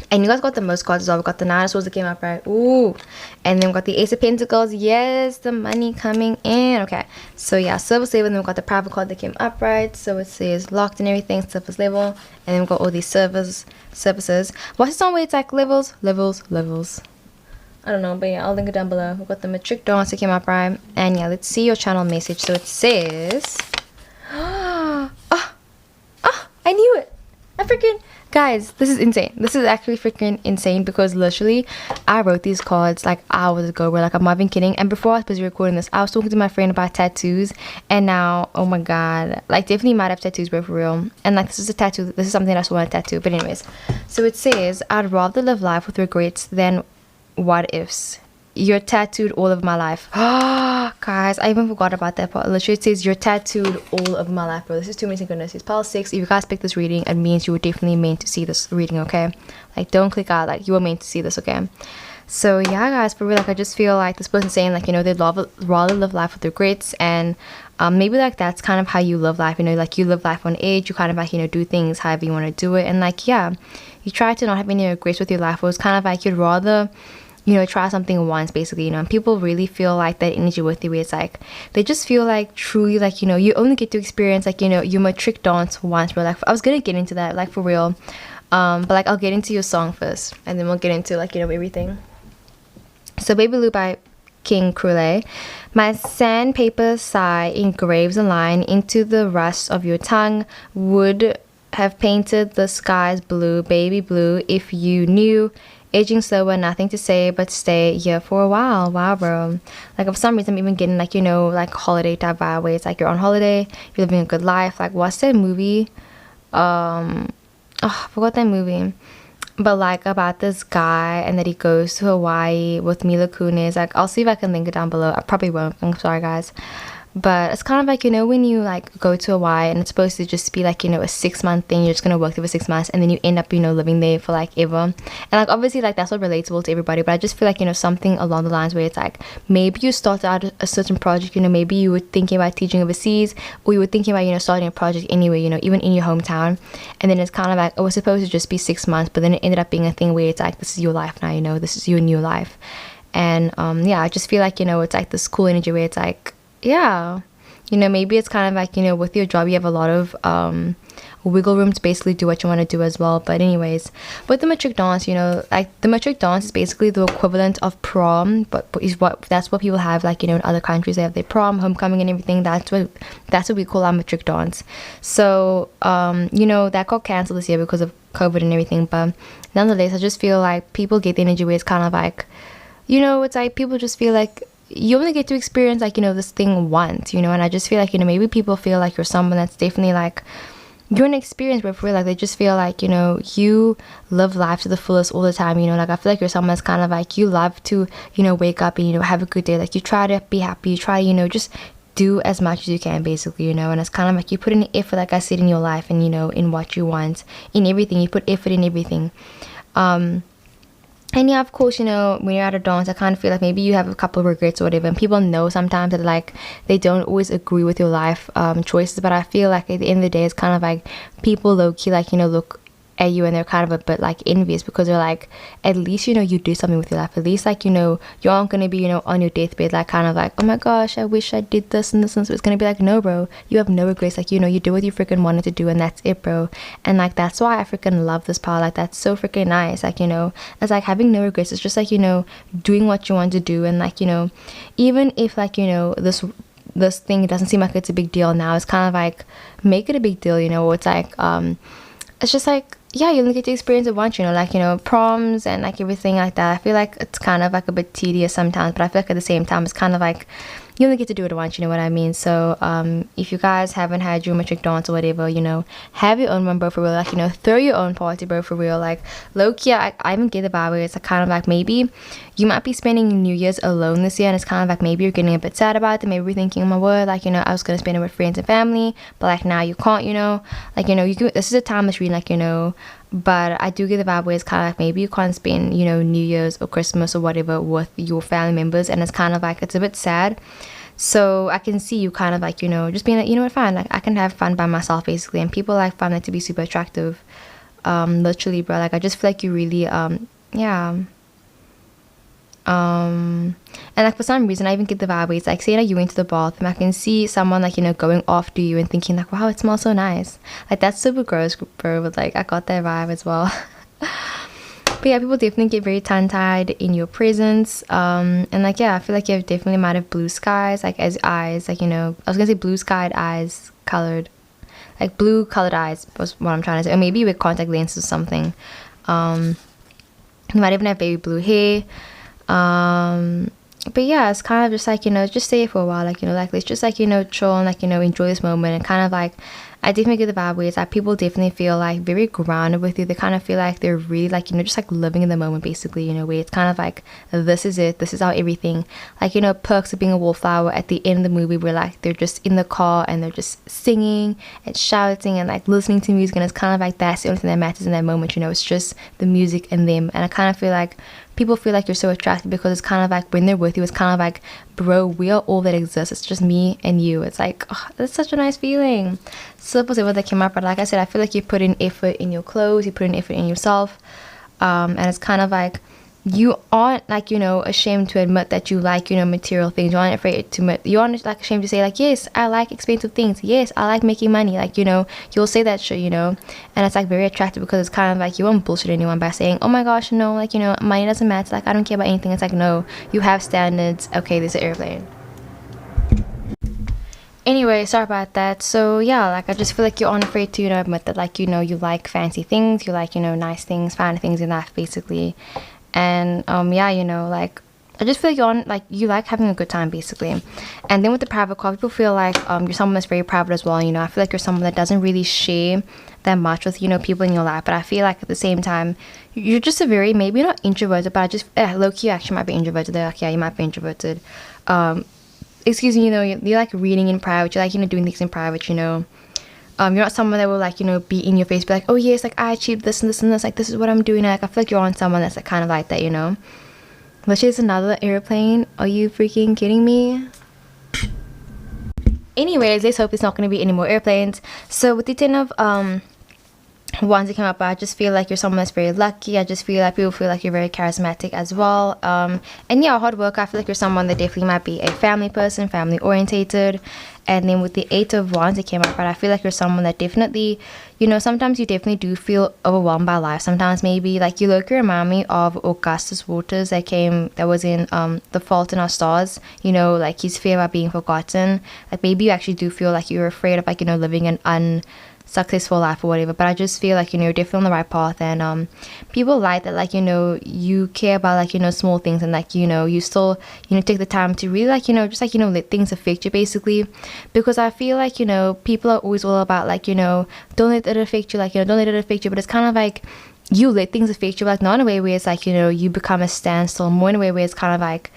Speaker 2: And you guys got the most cards as well. We got the 9 of swords that came up, right? Ooh. And then we got the Ace of Pentacles. Yes, the money coming in. Okay. So yeah, surface level. And then we got the private card that came up, right? So it says locked and everything, surface level. And then we got all these surfaces. What's this one where it's like levels? I don't know, but yeah, I'll link it down below. We've got the matric dance that came up, right? And yeah, let's see your channel message. So it says, I knew it. I freaking, guys, this is insane. This is actually freaking insane because literally I wrote these cards like hours ago, where like I'm not even kidding. And before I was busy recording this, I was talking to my friend about tattoos, and now, oh my god, like definitely might have tattoos, bro, for real. And like this is a tattoo, this is something I just want to tattoo. But anyways, so it says, I'd rather live life with regrets than what ifs. You're tattooed all of my life. Guys, I even forgot about that part. Literally it says you're tattooed all of my life, bro. This is too many synchronicities. Pile 6, if you guys pick this reading, it means you were definitely meant to see this reading, okay? Like, don't click out, like, you were meant to see this, okay? So yeah, guys, for real, like, I just feel like this person's saying, like, you know, they'd rather live life with regrets. And maybe like that's kind of how you live life, you know, like you live life on edge. You kind of like, you know, do things however you want to do it. And like, yeah, you try to not have any regrets with your life. It was kind of like you'd rather, you know, try something once, basically, you know. And people really feel like that energy with you, where it's like they just feel like truly, like, you know, you only get to experience, like, you know, your matric dance once, bro. Like, I was gonna get into that, like, for real, but like I'll get into your song first, and then we'll get into, like, you know, everything. So Baby Lou by King Krule. My sandpaper sigh engraves a line into the rust of your tongue. Would have painted the skies blue, baby blue, if you knew. Aging slower, nothing to say but stay here for a while. Wow, bro. Like, for some reason I'm even getting, like, you know, like holiday type vibe, where it's like you're on holiday, you're living a good life. Like, what's that movie? I forgot that movie, but like about this guy and that he goes to Hawaii with Mila Kunis. Like, I'll see if I can link it down below. I probably won't, I'm sorry, guys. But it's kind of like, you know, when you like go to Hawaii and it's supposed to just be like, you know, a 6-month thing. You're just gonna work there for 6 months, and then you end up, you know, living there for like ever. And like, obviously, like, that's not relatable to everybody, but I just feel like, you know, something along the lines where it's like maybe you start out a certain project, you know, maybe you were thinking about teaching overseas, or you were thinking about, you know, starting a project anywhere, you know, even in your hometown. And then it's kind of like, oh, it's supposed to just be 6 months, but then it ended up being a thing where it's like, this is your life now, you know, this is your new life. And yeah, I just feel like, you know, it's like this cool energy where it's like, yeah, you know, maybe it's kind of like, you know, with your job you have a lot of wiggle room to basically do what you want to do as well. But anyways, with the matric dance, you know, like the matric dance is basically the equivalent of prom, but that's what people have, like, you know, in other countries. They have their prom, homecoming and everything. That's what we call our matric dance. So you know, that got cancelled this year because of COVID and everything, but nonetheless, I just feel like people get the energy where it's kind of like, you know, it's like people just feel like you only get to experience, like, you know, this thing once, you know. And I just feel like, you know, maybe people feel like you're someone that's definitely like, you're an experience, but for real, like, they just feel like, you know, you live life to the fullest all the time, you know. Like, I feel like you're someone that's kind of like, you love to, you know, wake up and, you know, have a good day. Like, you try to be happy, you try, you know, just do as much as you can, basically, you know. And it's kind of like you put in effort, like I said, in your life, and, you know, in what you want, in everything. You put effort in everything. And yeah, of course, you know, when you're at a dance, I kind of feel like maybe you have a couple of regrets or whatever, and people know sometimes that, like, they don't always agree with your life choices. But I feel like at the end of the day, it's kind of like people low-key, like, you know, look at you and they're kind of a bit like envious, because they're like, at least, you know, you do something with your life. At least, like, you know, you aren't gonna be, you know, on your deathbed, like, kind of like, oh my gosh, I wish I did this and this and this. It's gonna be like, no, bro, you have no regrets. Like, you know, you do what you freaking wanted to do, and that's it, bro. And like, that's why I freaking love this power. Like, that's so freaking nice. Like, you know, it's like having no regrets. It's just like, you know, doing what you want to do. And like, you know, even if, like, you know, this thing doesn't seem like it's a big deal now, it's kind of like, make it a big deal, you know. It's like it's just like, yeah, you only get to experience it once, you know, like, you know, proms and like everything like that. I feel like it's kind of like a bit tedious sometimes, but I feel like at the same time it's kind of like, you only get to do it once, you know what I mean? So if you guys haven't had your matric dance or whatever, you know, have your own one, bro, for real. Like, you know, throw your own party, bro, for real. Like, low-key, I even get the vibe where it's like kind of like maybe you might be spending New Year's alone this year, and it's kind of like maybe you're getting a bit sad about it. Maybe you're thinking, oh my word, like, you know, I was gonna spend it with friends and family, but like now you can't, you know. Like, you know, you can, this is a time that's really like, you know, but I do get the vibe where it's kind of like maybe you can't spend, you know, New Year's or Christmas or whatever with your family members, and it's kind of like it's a bit sad. So I can see you kind of like, you know, just being like, you know what, fine, like I can have fun by myself basically, and people like find that to be super attractive. Literally, bro, like I just feel like you really yeah. And like for some reason I even get the vibe where it's like, say that you went to the bathroom, I can see someone like, you know, going after you and thinking like, wow, it smells so nice. Like that's super gross, bro, but like I got that vibe as well. But yeah, people definitely get very tongue-tied in your presence. And like, yeah, I feel like you have definitely might have blue skies, like as eyes, like, you know, I was gonna say blue skied eyes, colored, like blue colored eyes was what I'm trying to say. Or maybe with contact lenses or something. You might even have baby blue hair. But yeah, it's kind of just like, you know, just stay for a while, like, you know, like let's just like, you know, chill and like, you know, enjoy this moment. And kind of like I definitely get the vibe where it's like people definitely feel like very grounded with you. They kind of feel like they're really like, you know, just like living in the moment basically, you know, where it's kind of like this is it, this is how everything, like, you know, perks of being a wallflower at the end of the movie where like they're just in the car and they're just singing and shouting and like listening to music, and it's kind of like that's the only thing that matters in that moment, you know, it's just the music and them. And I kind of feel like people feel like you're so attractive because it's kind of like when they're with you, it's kind of like, bro, we are all that exists. It's just me and you. It's like, oh, that's such a nice feeling. So that was what that came up. But like I said, I feel like you put in effort in your clothes, you put in effort in yourself, and it's kind of like you aren't like, you know, ashamed to admit that you like, you know, material things. You aren't afraid to admit, you aren't like ashamed to say like, yes, I like expensive things, yes, I like making money, like, you know, you'll say that shit, you know. And it's like very attractive because it's kind of like you won't bullshit anyone by saying, oh my gosh, no, like, you know, money doesn't matter, like I don't care about anything. It's like, no, you have standards. Okay, there's an airplane. Anyway, sorry about that. So yeah, like I just feel like you're unafraid to, you know, admit that like, you know, you like fancy things, you like, you know, nice things, fine things in life basically. And yeah, you know, like I just feel like you're on, like you like having a good time basically. And then with the private call, people feel like you're someone that's very private as well, you know. I feel like you're someone that doesn't really share that much with, you know, people in your life, but I feel like at the same time you're just a very, maybe not introverted, but I just low-key actually might be introverted. They're like, yeah, you might be introverted. Excuse me, you know, you like reading in private, you like, you know, doing things in private, you know. You're not someone that will like, you know, be in your face, be like, oh yes, like I achieved this and this and this, like this is what I'm doing. Like I feel like you're on someone that's like kind of like that, you know. Which is another airplane. Are you freaking kidding me? Anyways, let's hope there's not going to be any more airplanes. So with the 10 of wands that came up, I just feel like you're someone that's very lucky. I just feel like people feel like you're very charismatic as well. And yeah, hard work. I feel like you're someone that definitely might be a family person, family orientated. And then with the 8 of wands that came up, right, I feel like you're someone that definitely, you know, sometimes you definitely do feel overwhelmed by life. Sometimes maybe like you look, you remind me of Augustus Waters that was in The Fault in Our Stars, you know, like his fear about being forgotten. Like maybe you actually do feel like you're afraid of like, you know, living an unsuccessful life or whatever. But I just feel like, you know, you're definitely on the right path. And people like that, like, you know, you care about like, you know, small things, and like, you know, you still, you know, take the time to really like, you know, just like, you know, let things affect you basically. Because I feel like, you know, people are always all about like, you know, don't let it affect you, like, you know, don't let it affect you. But it's kind of like you let things affect you, like not in a way where it's like, you know, you become a standstill, more in a way where it's kind of like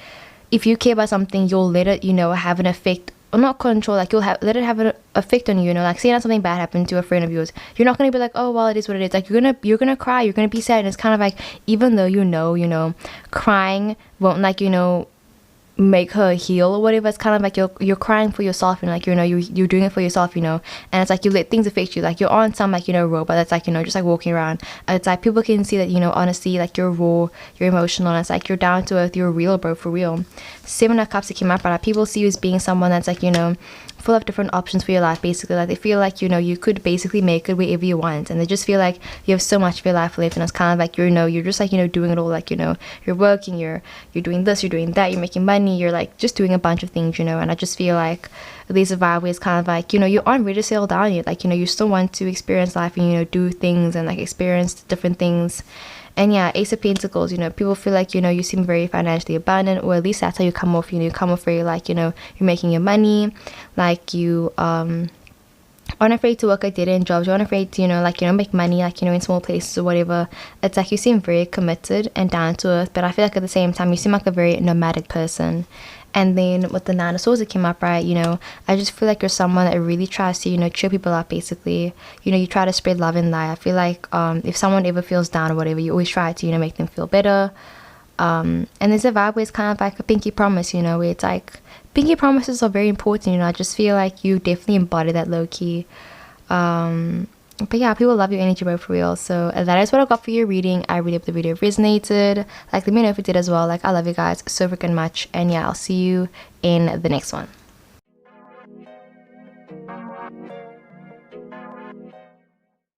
Speaker 2: if you care about something, you'll let it, you know, have an effect, or not control, like you'll let it have an effect on you, you know. Like say that something bad happened to a friend of yours, you're not gonna be like, oh well, it is what it is. Like you're gonna cry, you're gonna be sad. And it's kind of like, even though you know crying won't like, you know, make her heal or whatever, it's kind of like you're crying for yourself, and like, you know, you're doing it for yourself, you know. And it's like you let things affect you, like you're on some like, you know, robot that's like, you know, just like walking around. And it's like people can see that, you know, honestly, like you're raw, you're emotional, and it's like you're down to earth, you're real, bro, for real. 7 of Cups that came up, but people see you as being someone that's like, you know, full of different options for your life basically. Like they feel like, you know, you could basically make it wherever you want, and they just feel like you have so much of your life left. And it's kind of like, you know, you're just like, you know, doing it all, like, you know, you're working, you're doing this, you're doing that, you're making money, you're like just doing a bunch of things, you know. And I just feel like there's a vibe where it's kind of like, you know, you aren't ready to settle down yet, like, you know, you still want to experience life and, you know, do things and like experience different things. And yeah, Ace of Pentacles, you know, people feel like, you know, you seem very financially abundant, or at least that's how you come off. You know, you come off very like, you know, you're making your money, like you aren't afraid to work at dead-end jobs. You aren't afraid to, you know, like, you know, make money, like, you know, in small places or whatever. It's like you seem very committed and down to earth, but I feel like at the same time you seem like a very nomadic person. And then with the Nine of Swords that came up, right, you know, I just feel like you're someone that really tries to, you know, cheer people up, basically. You know, you try to spread love and light. I feel like if someone ever feels down or whatever, you always try to, you know, make them feel better. And there's a vibe where it's kind of like a pinky promise, you know, where it's like pinky promises are very important. You know, I just feel like you definitely embody that low-key. But yeah, people love your energy, bro, for real. So that is what I got for your reading. I really hope the video resonated. Like, let me know if it did as well. Like, I love you guys so freaking much. And yeah, I'll see you in the next one.